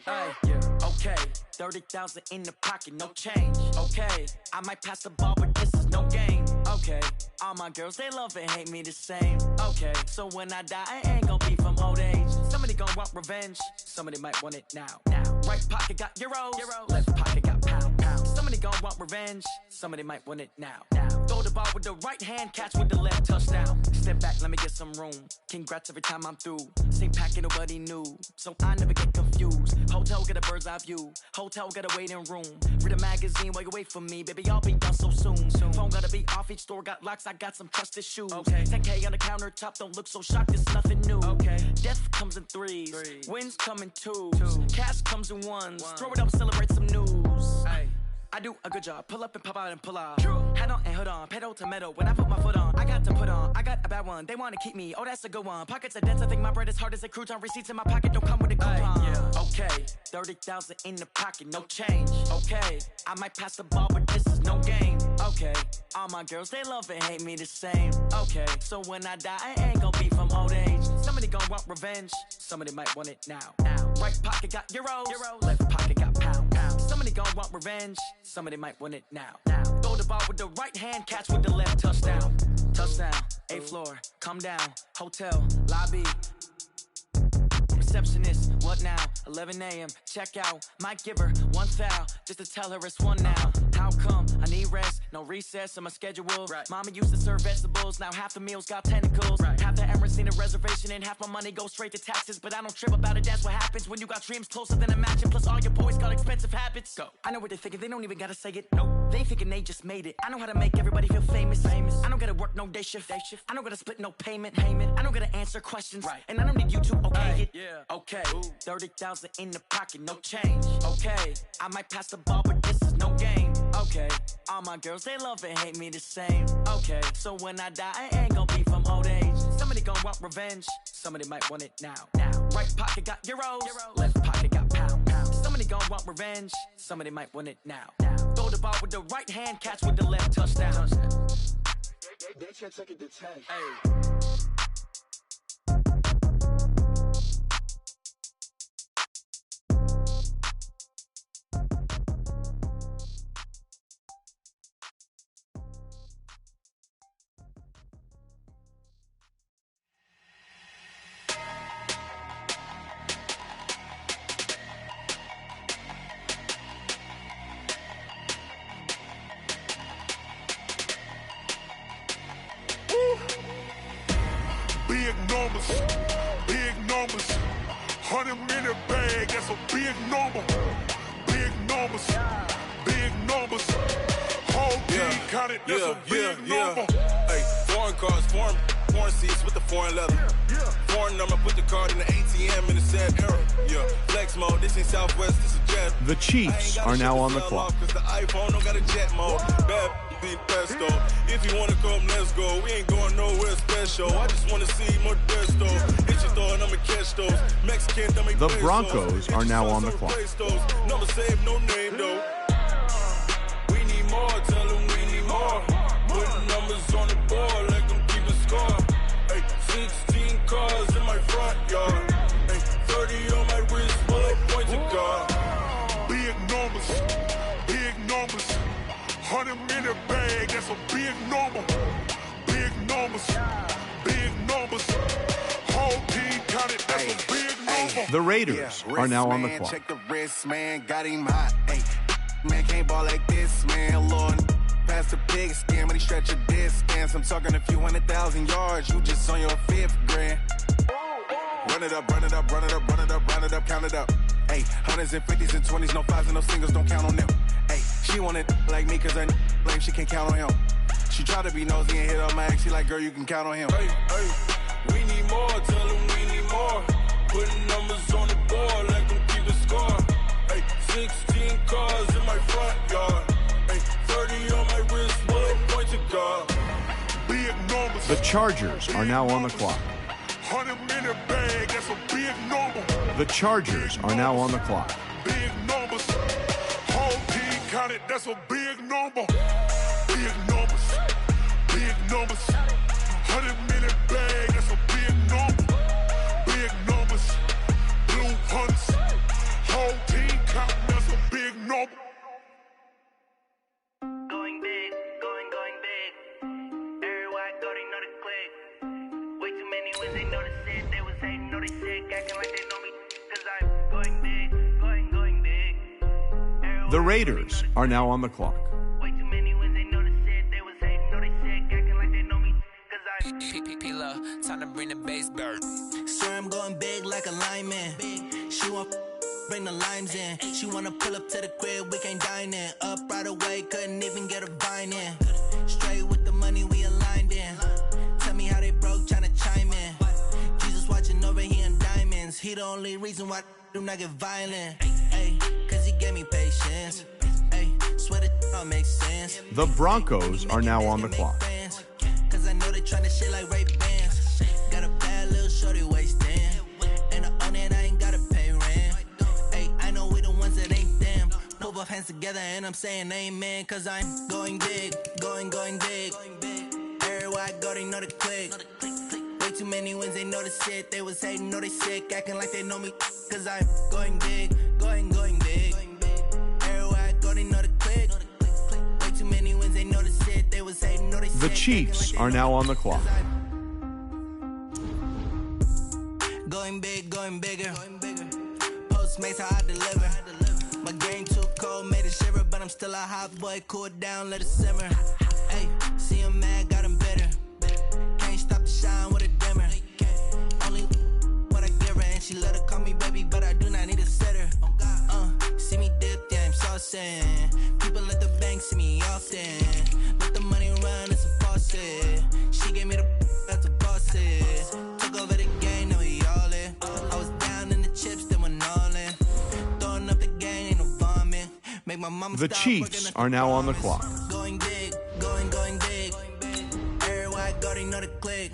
Hey, yeah. Okay. 30,000 in the pocket, no change. Okay. I might pass the ball, but this is no game. Okay. All my girls, they love and hate me the same. Okay. So when I die, I ain't gonna be from old age. Somebody gonna want revenge. Somebody might want it now. Right pocket got euros. Left pocket got pound. Somebody gonna want revenge. Somebody might want it now. Throw the ball with the right hand, catch with the left, touchdown. Step back, let me get some room. Congrats every time I'm through. Same packet, nobody knew, so I never get confused. Hotel get a bird's eye view. Hotel get a waiting room. Read a magazine while you wait for me, baby. I'll be done so soon. Phone gotta be off. Each store got locks. I got some trusted shoes. Okay. 10K on the countertop. Don't look so shocked. It's nothing new. Okay. Death comes in threes. Wins come in twos. Cash comes in ones. Throw it up, celebrate some news. Hey. I do a good job, pull up and pop out and pull out. Head on and hood on, pedal to metal. When I put my foot on, I got to put on. I got a bad one, they wanna keep me. Oh, that's a good one. Pockets are dense, I think my bread is hard as a crouton. Receipts in my pocket don't come with a coupon. Yeah. Okay, 30,000 in the pocket, no change. Okay, I might pass the ball, but this is no game. Okay, all my girls, they love and hate me the same. Okay, so when I die, I ain't gonna be from old age. Somebody gonna want revenge, somebody might want it now. Right pocket got euros. Left pocket got pound. Somebody gonna want revenge, somebody might want it now. Throw the ball with the right hand, catch with the left, touchdown. Touchdown, 8th floor, come down, hotel, lobby. Receptionist, what now? 11 a.m., check out. Might give her one foul, just to tell her it's one now. How come? I need rest, no recess in my schedule. Mama used to serve vegetables, now half the meals got tentacles. Half the errands need a reservation and half my money goes straight to taxes. But I don't trip about it, that's what happens when you got dreams closer than a match. And plus all your boys got expensive habits. Go. I know what they're thinking, they don't even gotta say it. Nope. They ain't thinking they just made it. I know how to make everybody feel famous. I don't gotta work no day shift. I don't gotta split no payment. I don't gotta answer questions. And I don't need you to okay it. Yeah. Okay, 30,000 in the pocket, no change. Okay, I might pass the ball, but this is no game. Okay, all my girls, they love and hate me the same. Okay, so when I die, I ain't gonna be from old age. Somebody gonna want revenge, somebody might want it now. Right pocket got euros. Left pocket got pound. Somebody gonna want revenge, somebody might want it now. Throw the ball with the right hand, catch with the left, touchdown. They can't take it to 10. Hey. Big numbers, 100-minute bag, that's a big number. Big numbers, whole team counted, that's a big number. Hey, foreign cars, foreign seats with the foreign leather. Foreign number, put the card in the ATM in the sad era. Yeah, flex mode, this ain't Southwest, this is jet. The Chiefs are now on the clock. Cause the iPhone don't got a jet mode. Bad beat pesto. If you wanna come, let's go. We ain't going nowhere special. I just wanna see more desto. Hit your throw and I'ma catch those. Mexican, dummy The Broncos are now on the clock. Number save, no name though. We need more, tell them we need more. Put numbers on the board, let them keep a score. Hey, 16 cars in my front yard. Hey, 30 on my wrist, bullet point to God. Big numbers, 100-minute bag, that's a big number. Big numbers, whole team counted, that's a big number. The Raiders are now on the clock. Check the wrist, man, got him hot. Hey, man, can't ball like this, man. Lord, past the pig skin, when he stretch a distance. I'm talking a few 100,000 yards, you just on your 5th grand. Run it up, count it up. Hey, hundreds and 50s and 20s, no 5s and no singles, don't count on them. Hey, she want it like me, cause her blame, she can't count on him. She try to be nosy and hit on my ex, she like, girl, you can count on him. Hey, we need more, tell them we need more. Putting numbers on the board, let them keep the score. Hey, 16 cars in my front yard. Hey, 30 on my wrist, bullet point to God. Big numbers. The Chargers are now on the clock. 100-minute bag, that's a big number. The Chargers are now on the clock. Big numbers. Whole team counted, that's a big number. Big numbers. Big numbers. 100-minute bag, that's a big number. Big numbers. Blue hunts. Whole team counting, that's a big number. Going big, going big. Everywhere I go, they know the click. Way too many wins, they know the shit. They was hating, know they sick, acting like they know me. Cause I'm going big, going big. The Raiders are now on the clock. Way too many wins, they know the shit. They was hating, know they sick, acting like they know me. Cause I'm P-P-P-Lo, time to bring the bass bird. Swear I'm going big like a lineman. She want bring the limes in. She wanna pull up to the crib, we can't dine in. Up right away, couldn't even get a vine in. Straight with the money we aligned in. Tell me how they broke, tryna chime in. Jesus watching over here in diamonds. He the only reason why I do not get violent. Ay, cause he gave me patience. Ay, swear that all makes sense. The Broncos are now on the clock. Cause I know they tryna shit like Ray-Bans. Got a bad little shorty wasting. And I own it, I ain't gotta pay rent. Ay, I know we the ones that ain't them. Pull both hands together and I'm saying amen. Cause I'm going big, going big. Everywhere I go, they know the click. Way too many wins, they know the shit. They was hating, know they sick, acting like they know me. Cause I'm going big, going big. Everywhere I go, they know the click. Way too many wins, they know the shit. They was hating, know they sick. The Chiefs are now on the clock. Going big, going bigger. Postmates how I deliver. My game too cold, made it shiver, but I'm still a hot boy. Cool it down, let it simmer. Hey, see him mad, got him bitter. Can't stop the shine with a dimmer. Only what I give her, and she let her call me baby, but I do not need a sitter. See me dip, yeah, I'm saucing. People at the bank see me often. Let the money run, it's a faucet. She gave me the that's a boss is. Took over the game, now we all in. I was down in the chips, then went all in. Throwing up the game, ain't no vomit. Make my mama The Chiefs are now on the clock. Going big, going big. Everywhere I go, they know the click.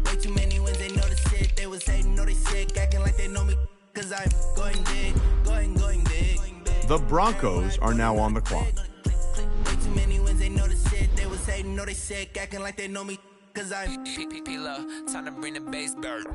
Way too many wins, they know the shit. They was hating, know they sick, acting like they know me. Cause I'm going big, going big. The Broncos are now on the clock. Way too many wins, they know the shit. They was hating, know they sick, acting like they know me. Cause I'm P-P-P-Lo, time to bring the bass bird.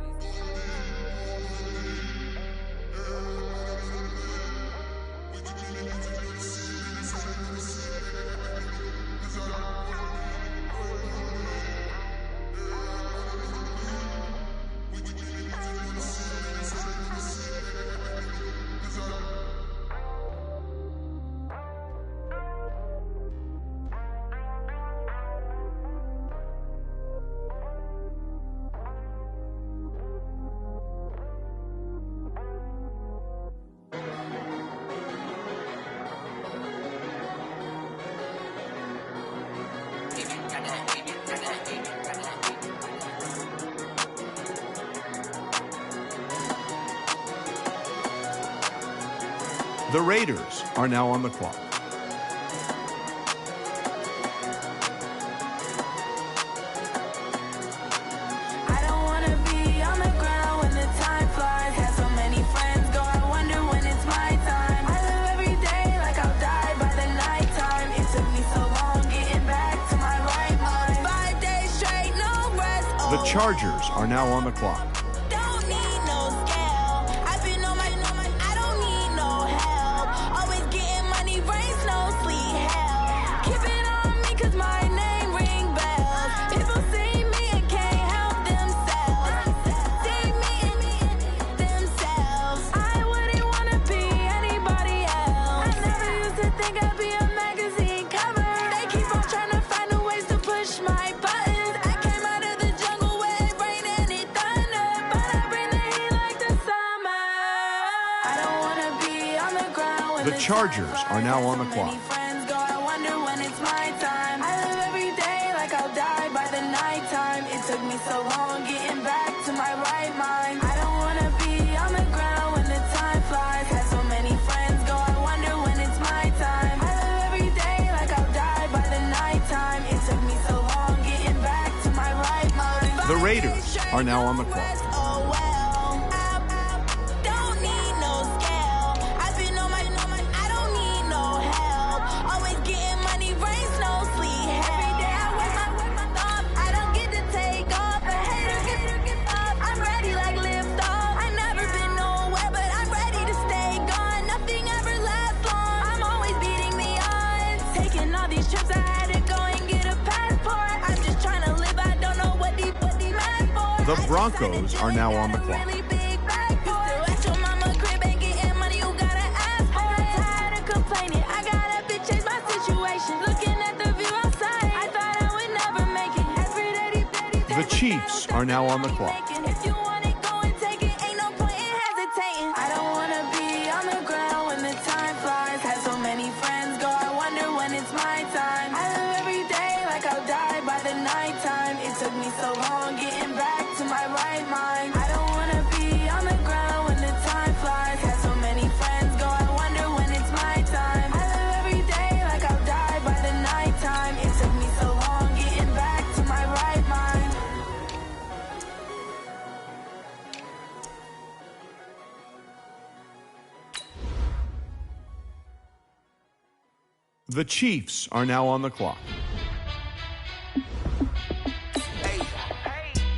The Raiders are now on the clock. I don't wanna be on the ground when the time flies. Had so many friends go, I wonder when it's my time. I live every day like I'll die by the nighttime. It took me so long getting back to my right mind. 5 days straight, no rest. The Chargers are now on the clock. Don't need no scale. I've been on my, I don't need no help. Always getting money, rains, no sleep, hell. Keep it on me cause my name ring bells. People see me and can't help themselves. See me and themselves. I wouldn't wanna be anybody else. I never used to think I'd be a magazine cover. They keep on trying to find new ways to push my buttons. I came out of the jungle where it rained and it thunder, but I bring the heat like the summer. I don't wanna be on the ground when The Chargers are now on the clock. friends go, I wonder when it's my time. I live every day like I'll die by the nighttime. It took me so long getting back to my right mind. I don't wanna be on the ground when the time flies. Had so many friends go, I wonder when it's my time. I live every day like I'll die by the nighttime. It took me so long getting back to my right mind. The Raiders are now on the clock. Oh well, I The Broncos are now on the clock. The Chiefs are now on the clock. The Chiefs are now on the clock. Hey,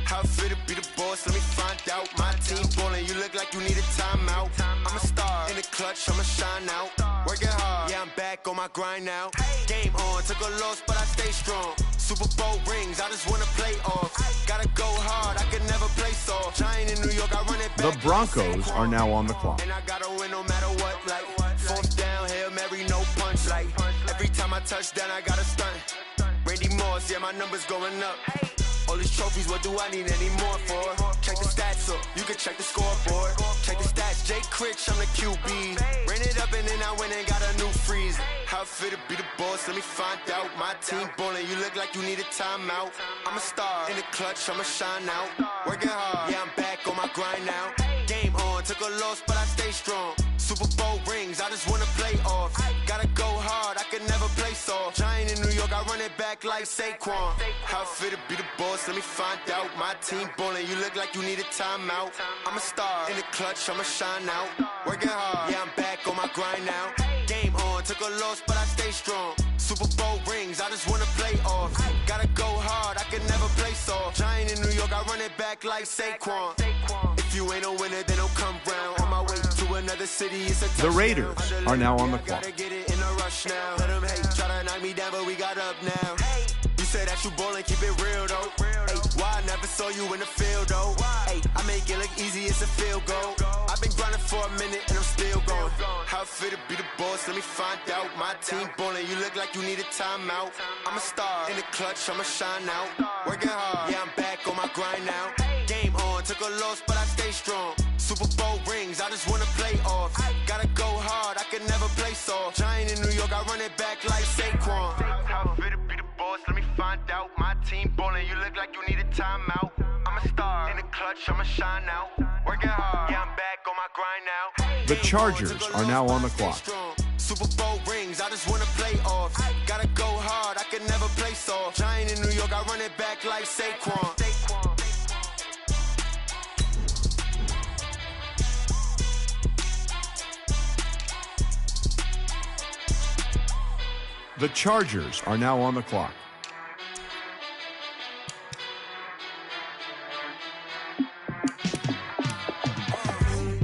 how fit to be the boss? Let me find out. My team ballin', you look like you need a timeout. I'm a star in the clutch, I'ma shine out. Working hard, yeah, I'm back on my grind now. Game on, took a loss, but I stay strong. Super Bowl rings, I just wanna play off. Gotta go hard, I can never play soft. Giant in New York, I run it back. The Broncos are now on the clock. And I gotta win no matter what, like fourth down, Hail Mary, no punch, like every time I touch down, I gotta stunt. Randy Moss, yeah, my numbers going up. All these trophies, what do I need any more for? Check the stats up, you can check the scoreboard. Check the stats, Jay Critch, I'm the QB. Ran it up and then I went and got a new freeze. How fit to be the boss, let me find out. My team ballin', you look like you need a timeout. I'm a star in the clutch, I'ma shine out. Working hard, yeah, I'm back on my grind now. Game on, took a loss, but I stay strong. Super Bowl rings, I just wanna play off. Gotta go hard, I can never play soft. Giant in New York, I run it back like Saquon. How fit to be the boss, let me find out. My team ballin', you look like you need a timeout. I'm a star in the clutch, I'ma shine out. Working hard, yeah, I'm back on my grind now. Game on, took a loss, but I stay strong. Super Bowl rings, I just wanna play off. Gotta go hard, I can never play soft. Giant in New York, I run it back like Saquon. If you ain't a winner, then don't come round. On my way to another city, it's a touchdown. The Raiders are now on the clock. Gotta get it in a rush now. Let them hate, try to knock me down, but we got up now. You say that you ballin', keep it real though. Hey, why I never saw you in the field though? Hey, I make it look easy, it's a field goal. I've been grinding for a minute and I'm still going. How fit to be the boss, let me find out. My team ballin', you look like you need a timeout. I'm a star in the clutch, I'ma shine out. Working hard, yeah, I'm back on my grind now. Game on, took a loss, but I stay strong. Super Bowl rings, I just wanna play off. Gotta go hard, I can never play soft. Giant in New York, I run it back like Saquon. How fit to be the boss, let me find out. My team ballin', you look like you need a timeout. I'm a star in the clutch, I'ma shine out. Working hard, yeah, I'm back on my grind now. The Chargers are now on the clock. Super Bowl rings, I just wanna play off. Gotta go hard, I can never play soft. Giant in New York, I run it back like Saquon. The Chargers are now on the clock.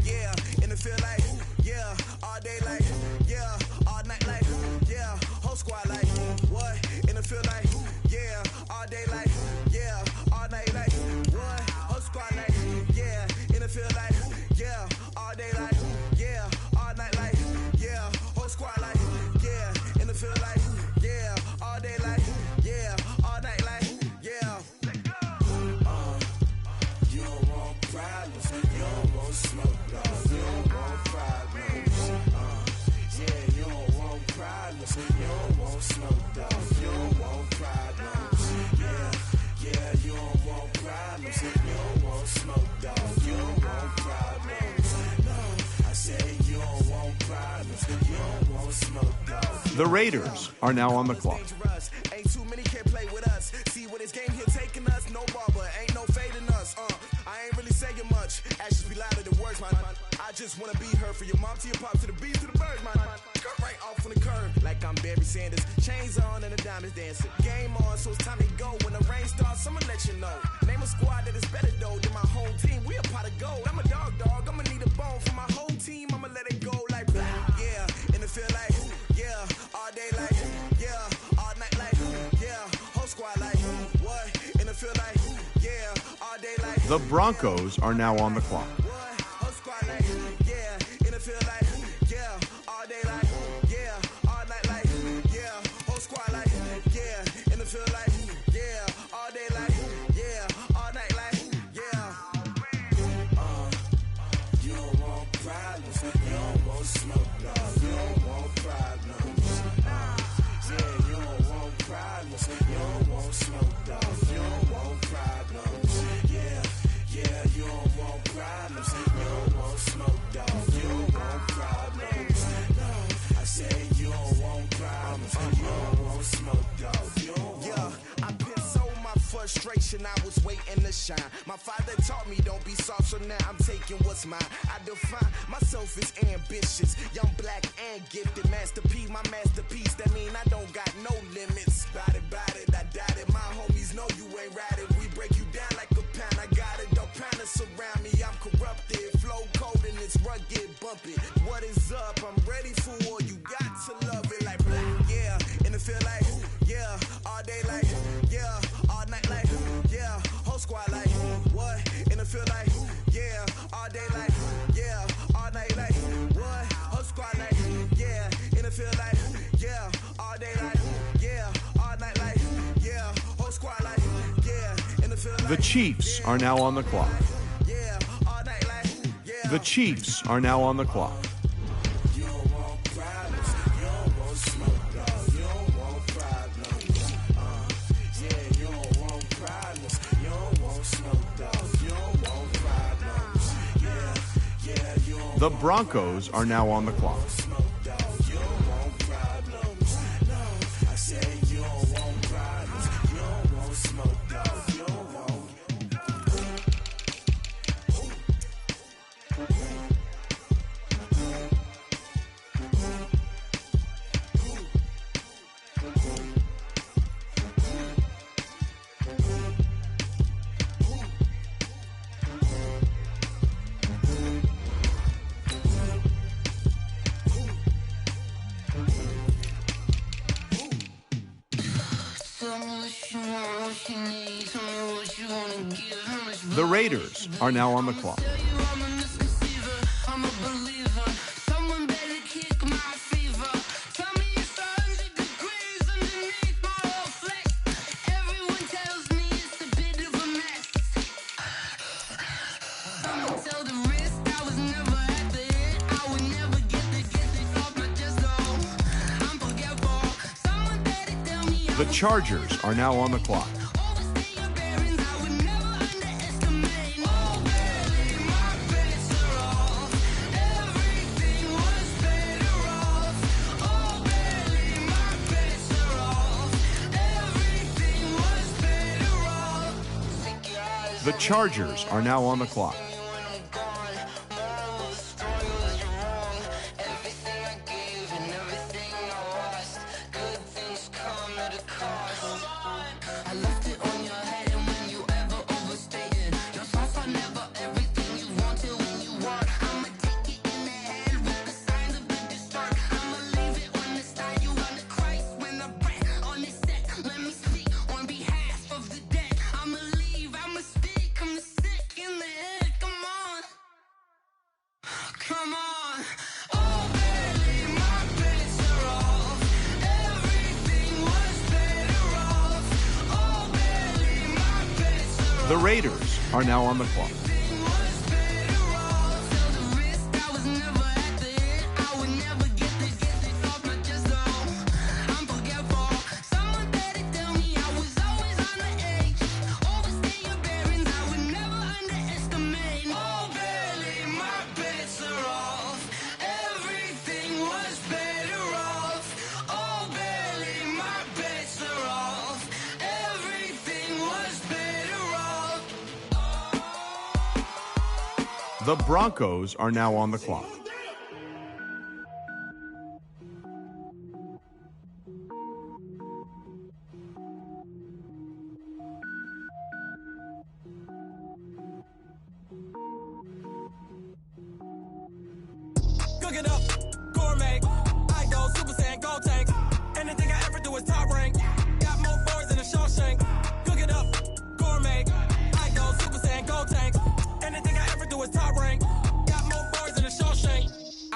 Yeah, in the field like, yeah, all day like, yeah, all night like, yeah, whole squad like, what? In the field like, yeah, all day like, yeah, all night like, what? Whole squad like, yeah, in the field like, yeah, all day like, yeah, all night like, yeah, whole squad like, yeah, in the field like, yeah, all day like, yeah, all night like, yeah. You don't want problems, you don't want smoke, you don't want problems. Yeah, you don't want problems, you don't want smoke, you don't want problems. Yeah, you don't want problems, you don't want smoke, you don't want problems. No, I said you don't want problems, you don't want smoke. The Raiders are now on the clock. Ain't too many can play with us. See what this game here taking us. No barber, ain't no fading us. I ain't really saying much. Actions be louder than words, man. I just wanna be heard for your mom to your pop to the beat to the birds, man. Cut right off on the curb like I'm Barry Sanders. Chains on and the diamonds dancing. Game on, so it's time to go. When the rain starts, I'ma let you know. Name a squad that is better though than my whole team. We a pot of gold. I'm a dog. I'ma need a bone for my whole team. I'ma let it go like yeah. In the field like yeah. All day like yeah. All night like yeah. Whole squad like what? In The Broncos are now on the clock. I was waiting to shine. My father taught me don't be soft, so now I'm taking what's mine. I define myself as ambitious, young, black, and gifted. Master P, my masterpiece. That mean I don't got no limits. Bout it, I doubt it. My homies know you ain't ratted. We break you down like a pound. I got it, don't pound us around me. I'm corrupted, flow cold and it's rugged, bumpy. What is up? I'm ready for war. You got to love it like black, yeah. And it feel like, yeah, all day like, yeah, all night like, yeah, whole squad like, what? And it feel like, yeah, all day like, yeah, all night like, what? Whole squad like, yeah, and it feel like, yeah, all day like, yeah, all night like, yeah, whole squad like, yeah, and it feel like. The Chiefs are now on the clock. Yeah, all night like, yeah. The Chiefs are now on the clock. The Broncos are now on the clock. The Raiders are now on the clock. The Chargers are now on the clock. The Chargers are now on the clock. The Raiders are now on the clock. The Broncos are now on the clock. Cook it up, gourmet. I go Super Saiyan, gold tank. Anything I ever do is top rank. Got more boards than a Shawshank. Cook it up, gourmet.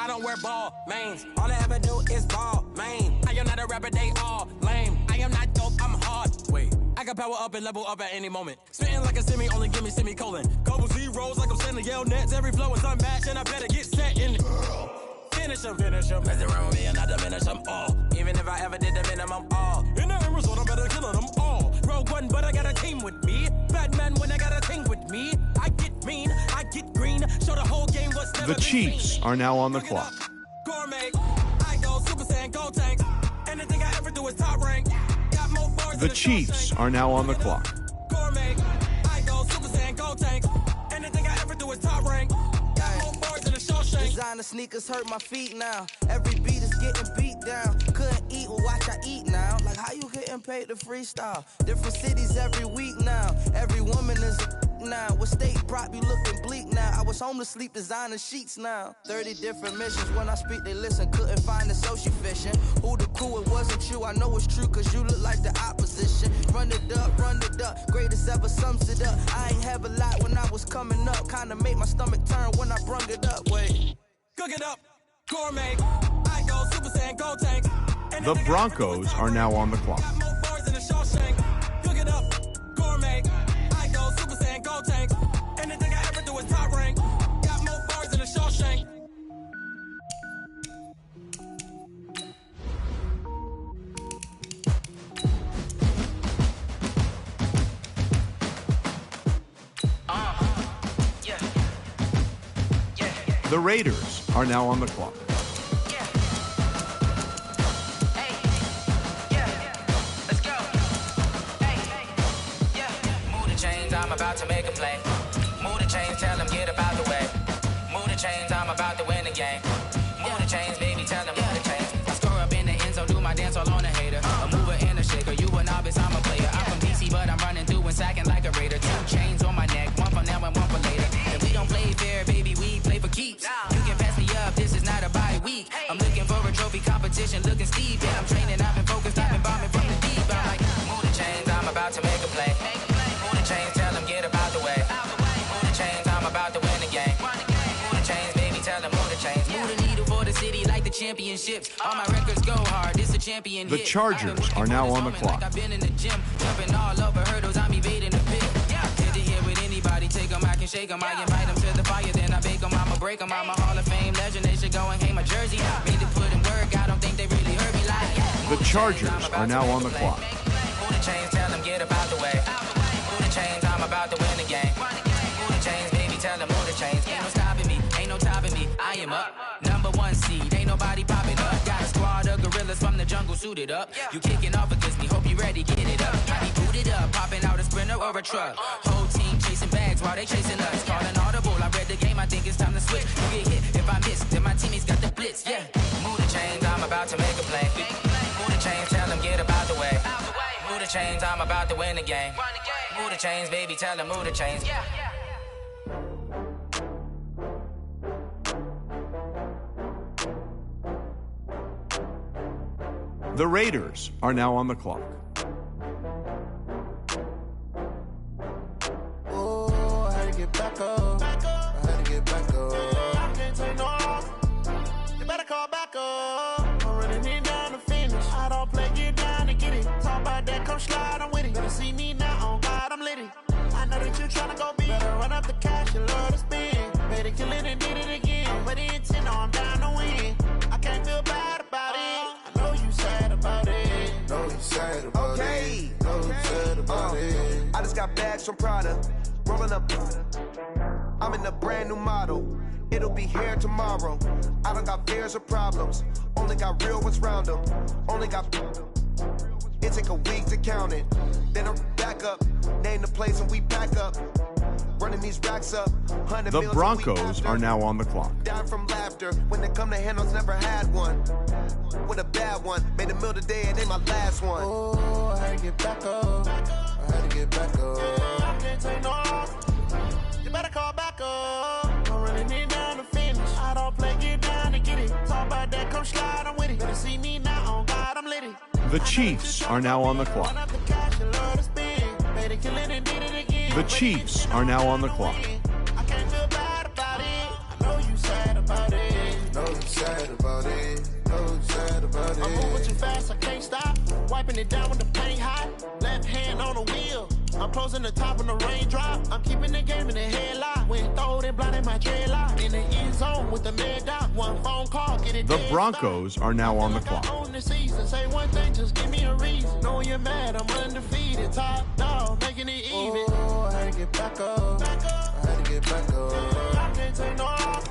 I don't wear ball mains. All I ever do is ball main. I am not a rapper, they all lame. I am not dope, I'm hard. Wait, I can power up and level up at any moment. Spitting like a semi, only give me semicolon. Couple zeros like I'm sending yell nets. Every flow is unmatched, and I better get set in. Finish them. Mess around with me and I diminish them all. Even if I ever did the minimum, all. In the end result, I better kill them all. Rogue One, but I got a team with me. Batman when I got a team with me. I get mean, I get green. Show the whole game what's never The Chiefs are now on the clock. Gourmet, I go Super Saiyan, go tank. Anything I ever do is top rank. Got more bars The Chiefs are now on the clock. Gourmet, I go Super Saiyan, go tank. Anything I ever do is top rank. Got more bars than a Shawshank. Designer sneakers hurt my feet now. Every beat is getting beat down. Couldn't eat, well watch I eat now. Like how you getting paid to freestyle? Different cities every week now. Every woman is a now. With state prop, you looking bleak now. I was home to sleep, designer sheets now. 30 different missions. When I speak, they listen. Couldn't find the social fishing. Who the crew, it wasn't you. I know it's true, cause you look like the opposition. Run it up. Greatest ever sums it up. I ain't have a lot when I was coming up. Kinda made my stomach turn when I brung it up. Wait. Cook it up. Gourmet. I go Super Saiyan, go tank. The Broncos are now on the clock. Got more bars than a Shawshank. Cook it up. Gourmet. I go Super Saiyan, go tank. Anything I ever do is top rank. Got more bars than a Shawshank. The Raiders are now on the clock. I'm about to make a play. Move the chains, tell them get about the way. Move the chains, I'm about to win the game. Move the chains, baby, tell them move the chains. I score up in the end zone, do my dance all on a hater. A mover and a shaker, you a novice, I'm a player. I'm from DC, but I'm running through and sacking like a raider. 2 chains on my neck, one for now and one for later. If we don't play fair, baby, we play for keeps. You can pass me up, this is not a bye week. I'm looking for a trophy competition, looking steep. Yeah, I'm training, I've been focused, I've been bombing from the deep. I'm like, move the chains, I'm about to make a play. Move the chains, tell them get about the way. Move the chains, I'm about to win the game. Move the chains, baby, tell them move the chains. Move the needle for the city like the championships. All my records go hard, this a champion The hit. Chargers are now on the clock. Like I've been in the gym, jumping all over hurdles, I'm evading the pit. Hit to here with anybody, take them, I can shake them. I invite them to the fire, then I bake them, I'ma break them. I'm a Hall of Fame legend, they should go and hang my jersey. Made to put in work, I don't think they really heard me like. The Chargers are now on the clock. Move the chains, tell them get about the way. Move the chains, I'm about to win the game. Move the chains, baby, tell them move the chains. Ain't no stopping me, ain't no topping me. I am up, #1 seed, ain't nobody popping up. Got a squad of gorillas from the jungle suited up. You kicking off against me, hope you ready, get it up. I be booted up, popping out a Sprinter or a truck. Whole team chasing bags while they chasing us. Calling audible, I read the game, I think it's time to switch. You get hit if I miss, then my teammates got the blitz. Yeah, move the chains, I'm about to make a play. Move the chains, tell them get about the way. Move the chains, I'm about to win the game. Move the chains, baby, tell them move the chains. The Raiders are now on the clock. Oh, I had to get back up. I had to get back up. I can't take no loss. You better call back up. I'm running it down to finish. I don't play, get down to get it. Talk about that, come slide, I'm with it. Better see me now, on God, I'm litty. I know that you tryna go big. Better run up the cash, you love to spend. Better kill it and did it again. But the intent, no, I'm down to win. I can't feel bad about it. I know you sad about it. Know you sad about it. Know you sad about it. I just got bags from Prada. Rolling up. I'm in a brand new model. It'll be here tomorrow. I don't got fears or problems. Only got real ones round them. Only got. It take a week to count it. Then I'm back up. Name the place and we back up. Running these racks up. The Broncos are now on the clock. Down from laughter. When they come to handles, never had one. With a bad one. Made a meal today and ain't my last one. Oh, I had to get back up. I had to get back up. I can't take no loss. You better call back up. I'm running it down to finish. I don't play, get down to get it. Talk about that, come slide, I'm with it. Better see me now, on God, I'm litty. The Chiefs are now on the clock. The Chiefs are now on the clock. I can't feel bad about it. I know you sad about it. Know you sad sad about it. No sad about it. I'm moving too fast, I can't stop. Wiping it down when the paint hot. Left hand on the wheel. I'm closing the top when the raindrop. I'm keeping the game in the headlock. When throwed and blinded my dreadlock. In the end zone with the mad dot. One phone call, get it. The Broncos are now on the clock. On the season, say one thing, just give me a reason. Know you're mad, I'm undefeated. Top dog, making it even. Oh, I had to get back up. I had to get back up. I can't take no off.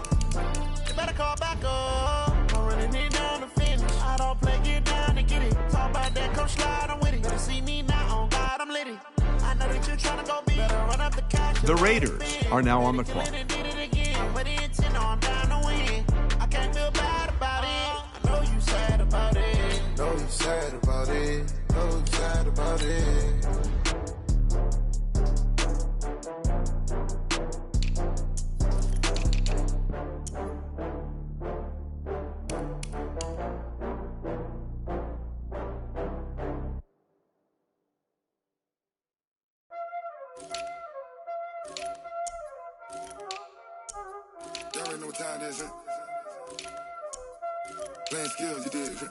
You better call back up. I'm running it down to finish. I don't play, get down to get it. Talk about that, come slide, I'm with it. Better see me now, on God, I'm lit it. I know that you're trying to go big. Better run up the cash. The Raiders are now on the clock. Did it again, but it's in, I'm down to win. I can't feel bad about it. I know you sad about it. No, you sad about it. No, you sad about it. Y'all already know what time it is, huh? Playing skills, you did, huh?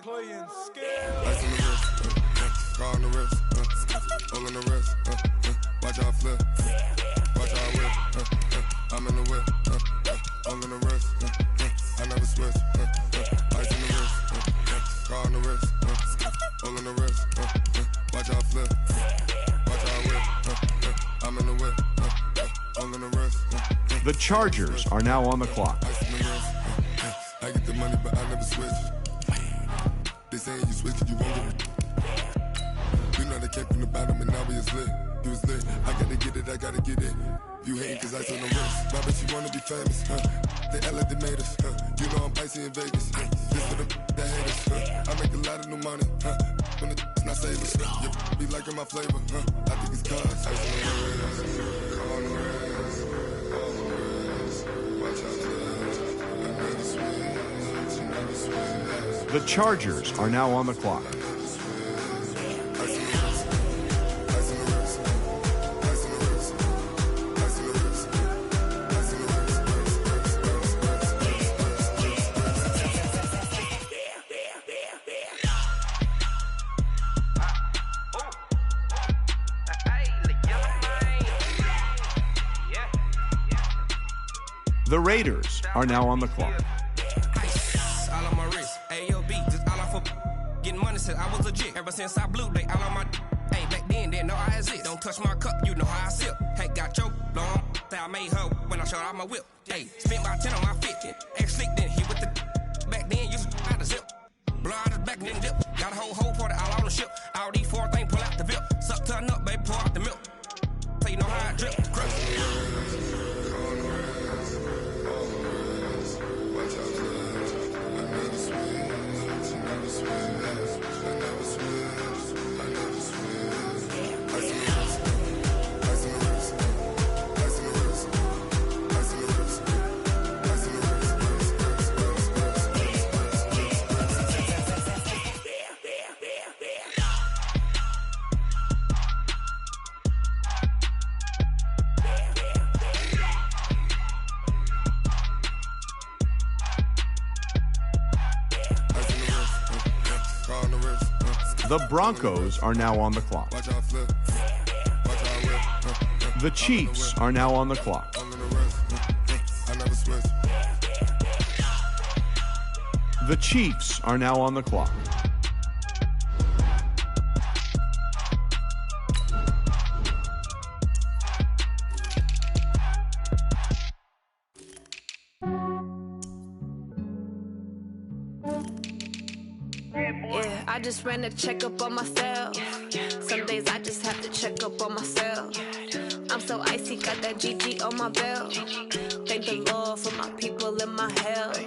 Playing skills. Ice on the wrist, car on the wrist, hole in the wrist, watch out flip, watch out whip, I'm in the whip, hole in the wrist, I never switch, ice on the wrist, car on the wrist, hole in the wrist, watch out flip, watch out whip, I'm in the whip, hole in the wrist. The Chargers are now on the clock. I get the money, but I never switch. They saying you switch it, you won't get it. You know they came from the bottom and now we is lit. You was lit. I gotta get it, I gotta get it. You hating cause I told them wrist. My bitch, you wanna be famous, They act like they made us, You know I'm icy in Vegas, This for the that hate us, I make a lot of new money, When it's not saving, You be liking my flavor, I think it's cause ice on the wrist, on the wrist, on the wrist. Watch out, I never switch, never switch. The Chargers are now on the clock. The Raiders are now on the clock. All on my wrist, AOB, just all off of getting money since I was legit. Ever since I blew, they all on my. Hey, back then, didn't know I exist. Don't touch my cup, you know how I sip. Hey, got your long. I made her when I showed out my whip. Hey, spent about 10 on my 50. Ex slick, then hit with the. Back then, used to out the zip. Blow out his back, then dip. Got a whole party all on the ship. All these four things, pull out the VIP. Suck, turn up, baby, pour out the milk. So you know how I drip. Crush. The Broncos are now on the clock. The Chiefs are now on the clock. The Chiefs are now on the clock. I just ran a checkup on myself. Some days I just have to check up on myself. I'm so icy, got that GG on my belt. Thank the Lord for my people and my health.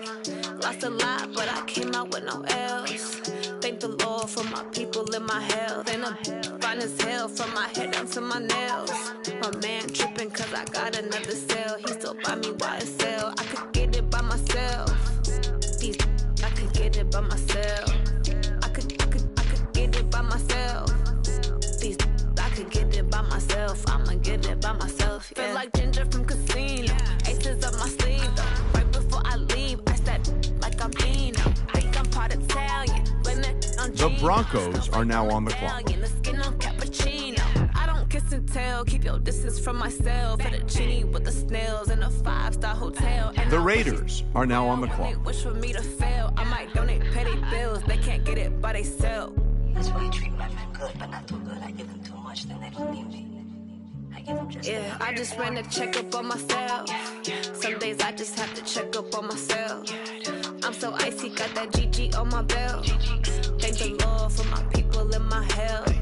Lost a lot, but I came out with no else. Thank the Lord for my people and my health. And I'm fine as hell from my head down to my nails. My man tripping cause I got another cell. He still buy me YSL. I could get it by myself. I could get it by myself. I could get it by myself. I could get it by myself. I'ma get it by myself. Yeah. Feel like Ginger from Casino. Aces up my sleeve though. Right before I leave, I The Broncos are now on the clock. I don't kiss and tell, keep your distance from myself. Fettuccine with the snails in a 5-star hotel. The Raiders are now on the clock. Wish for me to fail, I might donate petty bills. They can't get it by themselves. That's why I treat my men good, but not too good. I give them too much, then they don't need me. I give them just yeah, I just ran a checkup on myself. Some days I just have to check up on myself. I'm so icy, got that GG on my belt. Thank the Lord for my people in my health.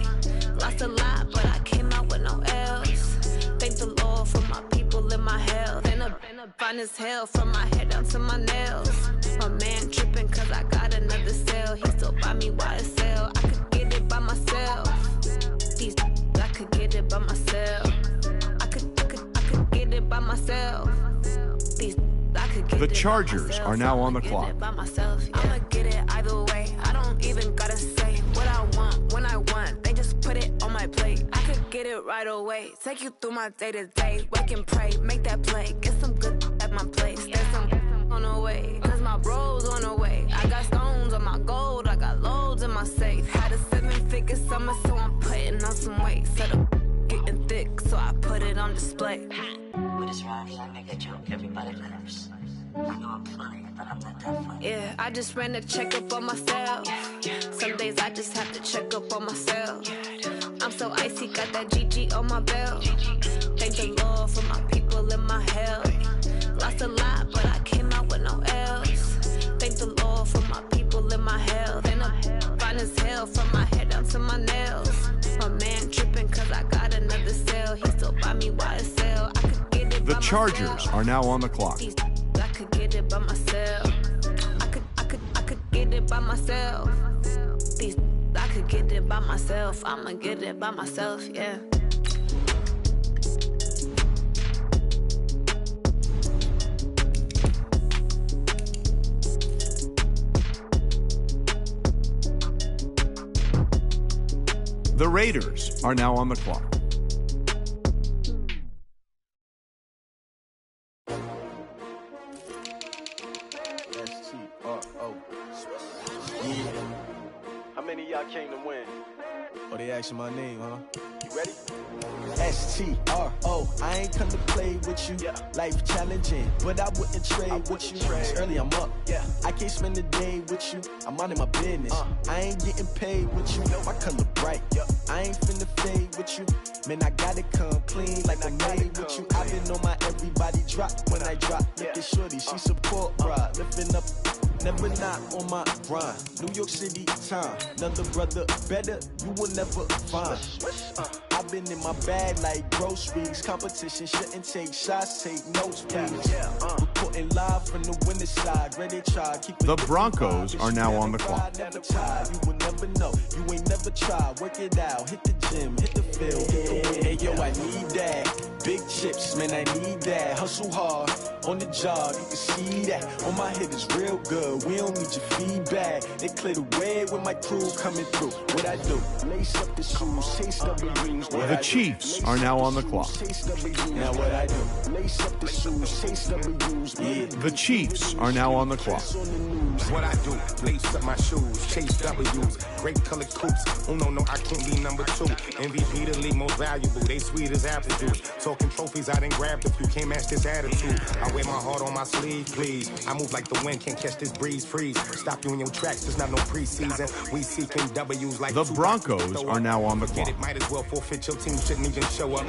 Lost a lot, but I came out with no else. Thank the Lord for my people in my health. And I'm fine as hell from my head down to my nails. My man tripping cause I got another cell. He still buy me YSL. I could get it by myself. These I could get it by myself. I could get it by myself. These I could get The it Chargers by myself. are now on the Get clock. it by myself. I'ma get it either way. I don't even gotta say what I want when I want. They just put it on my plate. I could get it right away. Take you through my day to day. Wake and pray, make that play. Get some good at my place. There's some on the way. Cause my bros on the way. I got stones on my gold. I got loads in my safe. Had a 7-figure summer, so I'm putting on some weight. Set up getting thick, so I put it on display. With this rhyme, I make a joke, everybody laughs. I know I'm funny, but I'm not that funny. Yeah, I just ran a checkup on myself. Some days I just have to check up on myself. I'm so icy, got that GG on my belt. Thank the Lord for my people in my health. Lost a lot, but I came out with no else. Thank the Lord for my people in my health. And I'm fine as hell from my head down to my nails. My man tripping cause I got another cell. He still buy me YSL. I could get it The by Chargers myself. are now on the clock. I could get it by myself. I could get it by myself. These I could get it by myself. I'ma get it by myself, yeah. The Raiders are now on the clock. S-T-R-O. Yeah. How many of y'all came to win? Oh, they asking my name, huh? You ready? S-T-R-O. I ain't come to play with you. Yeah. Life challenging, but I wouldn't trade with you. It's early, I'm up. Yeah. I can't spend the day with you. I'm minding my business. I ain't getting paid with you. My color bright. Yeah. I ain't finna fade with you. Man, I gotta come clean like I'm made with you. I've been on my everybody drop when I drop. Look at shorty, she support ride. Lifting up, never not on my grind. New York City time. Another brother better, you will never find. I've been in my bag like groceries. Competition shouldn't take shots, take notes, please. Reporting live from the winning side. Ready to try. Keep The Broncos are now on the clock. Never tired, you will never know. You ain't never tried. Work it out, hit the gym, hit the field. Hey yo, I need that. Big chips, man, I need that. Hustle hard on the job, you can see that. On my head is real good. We don't need your feedback. They clear the way with my crew coming through. What I do? Lace up the shoes, chase W's. The Chiefs are now on the clock. Now what I do? Lace up the shoes, chase W's. Yeah. The Chiefs are now on the clock. What I do, lace up my shoes, chase W's, great colored coops. Oh no, I can't be number 2. MVP the league most valuable, they sweet as apple juice. Talking trophies, I didn't grab the few, can't match this attitude. I wear my heart on my sleeve, please. I move like the wind, can't catch this breeze, freeze. Stop you in your tracks, there's not no preseason. We seeking W's like The Broncos are now on the clock. It might as well forfeit, your team shouldn't even show up.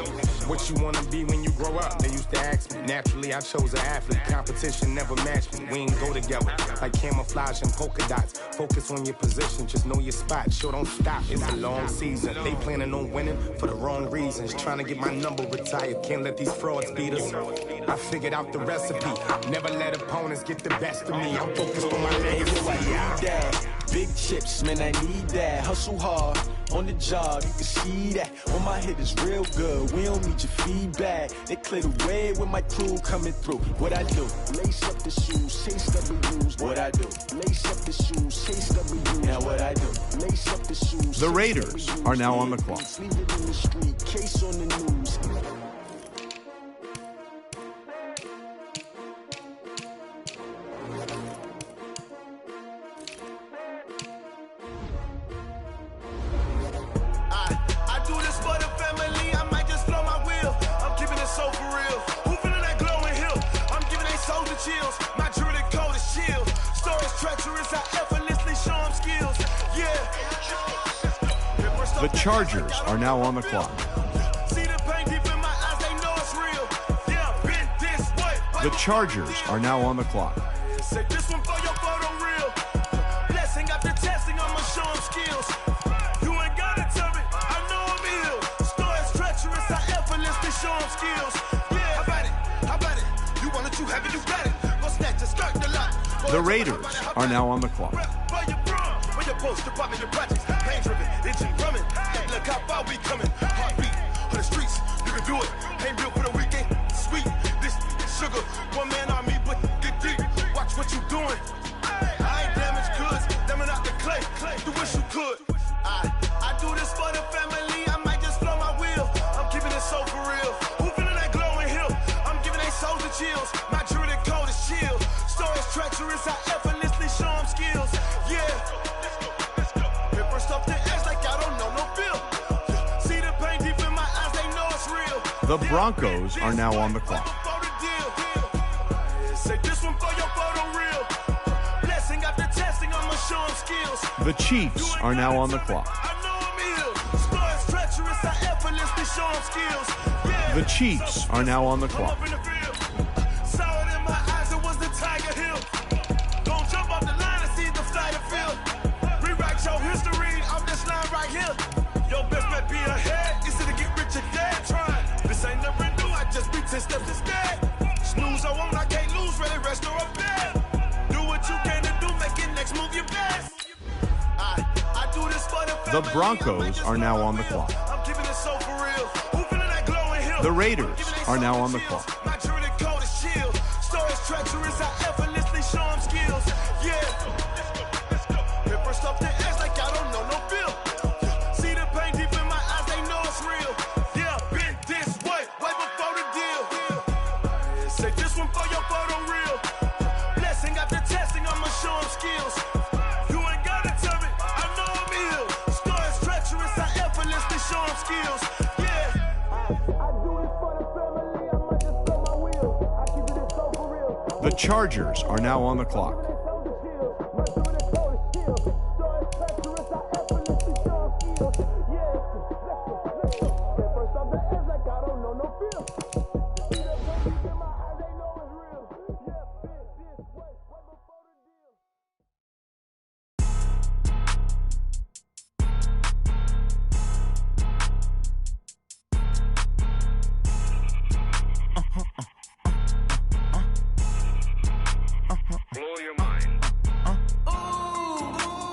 What you wanna be when you grow up? They used to ask me. Naturally, I chose an athlete. Competition never matched me. We ain't go together like camouflage and polka dots. Focus on your position, just know your spot. Sure, don't stop. It's a long season. They planning on winning for the wrong reasons. Trying to get my number retired. Can't let these frauds beat us. I figured out the recipe. Never let opponents get the best of me. I'm focused on my legacy. I need that. Big chips, man, I need that. Hustle hard on the job, you can see that. On my head is real good. We don't need your feedback. They clear the way with my crew coming through. What I do? Lace up the shoes, chase W's. What I do? Lace up the shoes, chase W's. Now what I do? Lace up the shoes. The Raiders are now on the clock. Leave it in the street, case on the news. Chargers are now on the clock. See the pain deep in my eyes, they know it's real. Yeah, been this way. The Chargers are now on the clock. Say this one for your photo real. Blessing after testing, I'ma show them skills. You ain't gotta tell me, I know I'm ill. Stories treacherous, I effortlessly show them skills. Yeah, how about it? You want it, you have it, you got it. Go snatch it, start the lot. The Raiders are now on the clock. Where you from? Where your post, department, your projects. Pain driven, engine drumming. Hey, look how far we coming. Heartbeat on the streets, you can do it. Ain't built for the weekend. Sweet, this sugar. One man army, but get deep. Watch what you doing. I ain't damaged goods, damn out the clay. You wish you could. I do this for the family. I might just blow my wheel. I'm keeping it so for real. Who feeling that glowing hill? I'm giving they souls the chills. My jewelry code is chill. Stories treacherous, I effortlessly show them skills. Yeah. Paper stuff the edge like I don't know no feel. See the pain deep in my eyes, they know it's real. The Broncos are now on the clock. Say this one for your photo real. Blessing after testing, I'ma show them skills. The Chiefs are now on the clock. I know I'm ill. Stories treacherous, I effortlessly show them skills. Yeah. The Chiefs are now on the clock. Saw it in my eyes, it was the Tiger Hill. Don't jump off the line and see the flight of field. Rewrite your history off this line right here. Your best bet be ahead, easy to get rich or dead trying. This ain't never new, I just be 10 steps instead. Snooze, I won't, I can't lose, ready, rest or a bed. Do what you can to do, make it next move your best. I do this for the family. The Broncos are now on the clock. I'm keeping it so for real. Who feeling that glowing hill? The Raiders are now on the clock. My jewelry code is chill. Stories treacherous, I effortlessly show them skills. Yeah. Paper stuff the edge like I don't know no feel. See the pain deep in my eyes, they know it's real. Yeah, been this way before the deal. Say this one for your photo real. Blessing after testing, I'ma show them skills. You ain't gotta tell me, I know I'm ill. Stories treacherous, I effortlessly show them skills. Yeah. I do this for the family, I might just blow my wheel. I keep it so for real. The Chargers are now on the clock. Blow your mind.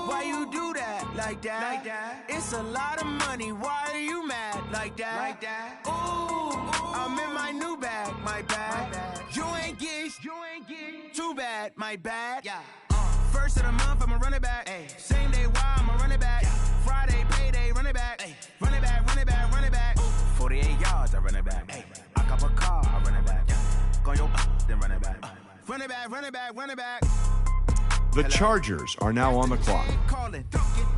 Why you do that? Like that? It's a lot of money. Why are you mad? Like that? Ooh, I'm in my new bag. My bad. You ain't get too bad. My bad. Yeah. First of the month, I'ma run it back. Ay. Same day, why I'ma run it back. Friday, payday, run it back. Ay. Run it back, run it back, run it back. 48 yards, I run it back. Ay. I cop a car, I run it back. Go your then run it back. Run it back, run it back, run it back. The Chargers are now on the clock.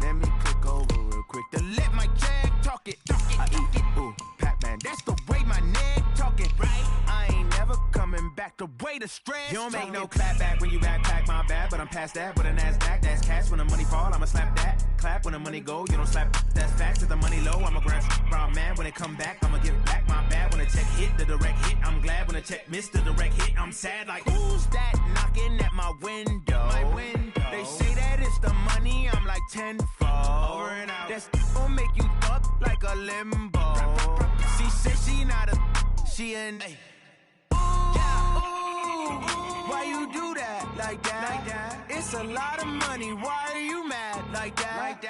Let me click over real quick to let my jag talk it. I eat it, ooh, Pac-Man. That's the way my neck talking, right? I ain't never coming back the way the stress. You don't make no clap back when you backpack, my bad, but I'm past that. With a NASDAQ, that's cash. When the money fall, I'ma slap that. Clap when the money go, you don't slap. That's facts. If the money low, I'ma grab brown man. When it come back, I'ma give back my bad. When the check hit, the direct hit, I'm glad. When the check missed the direct hit, I'm sad. Like, who's that knocking at my window? They say that it's the money, I'm like tenfold. Over and out. That's gon' make you up like a limbo. She said she not a, she an. Why you do that? Like that? It's a lot of money. Why are you mad? Like that?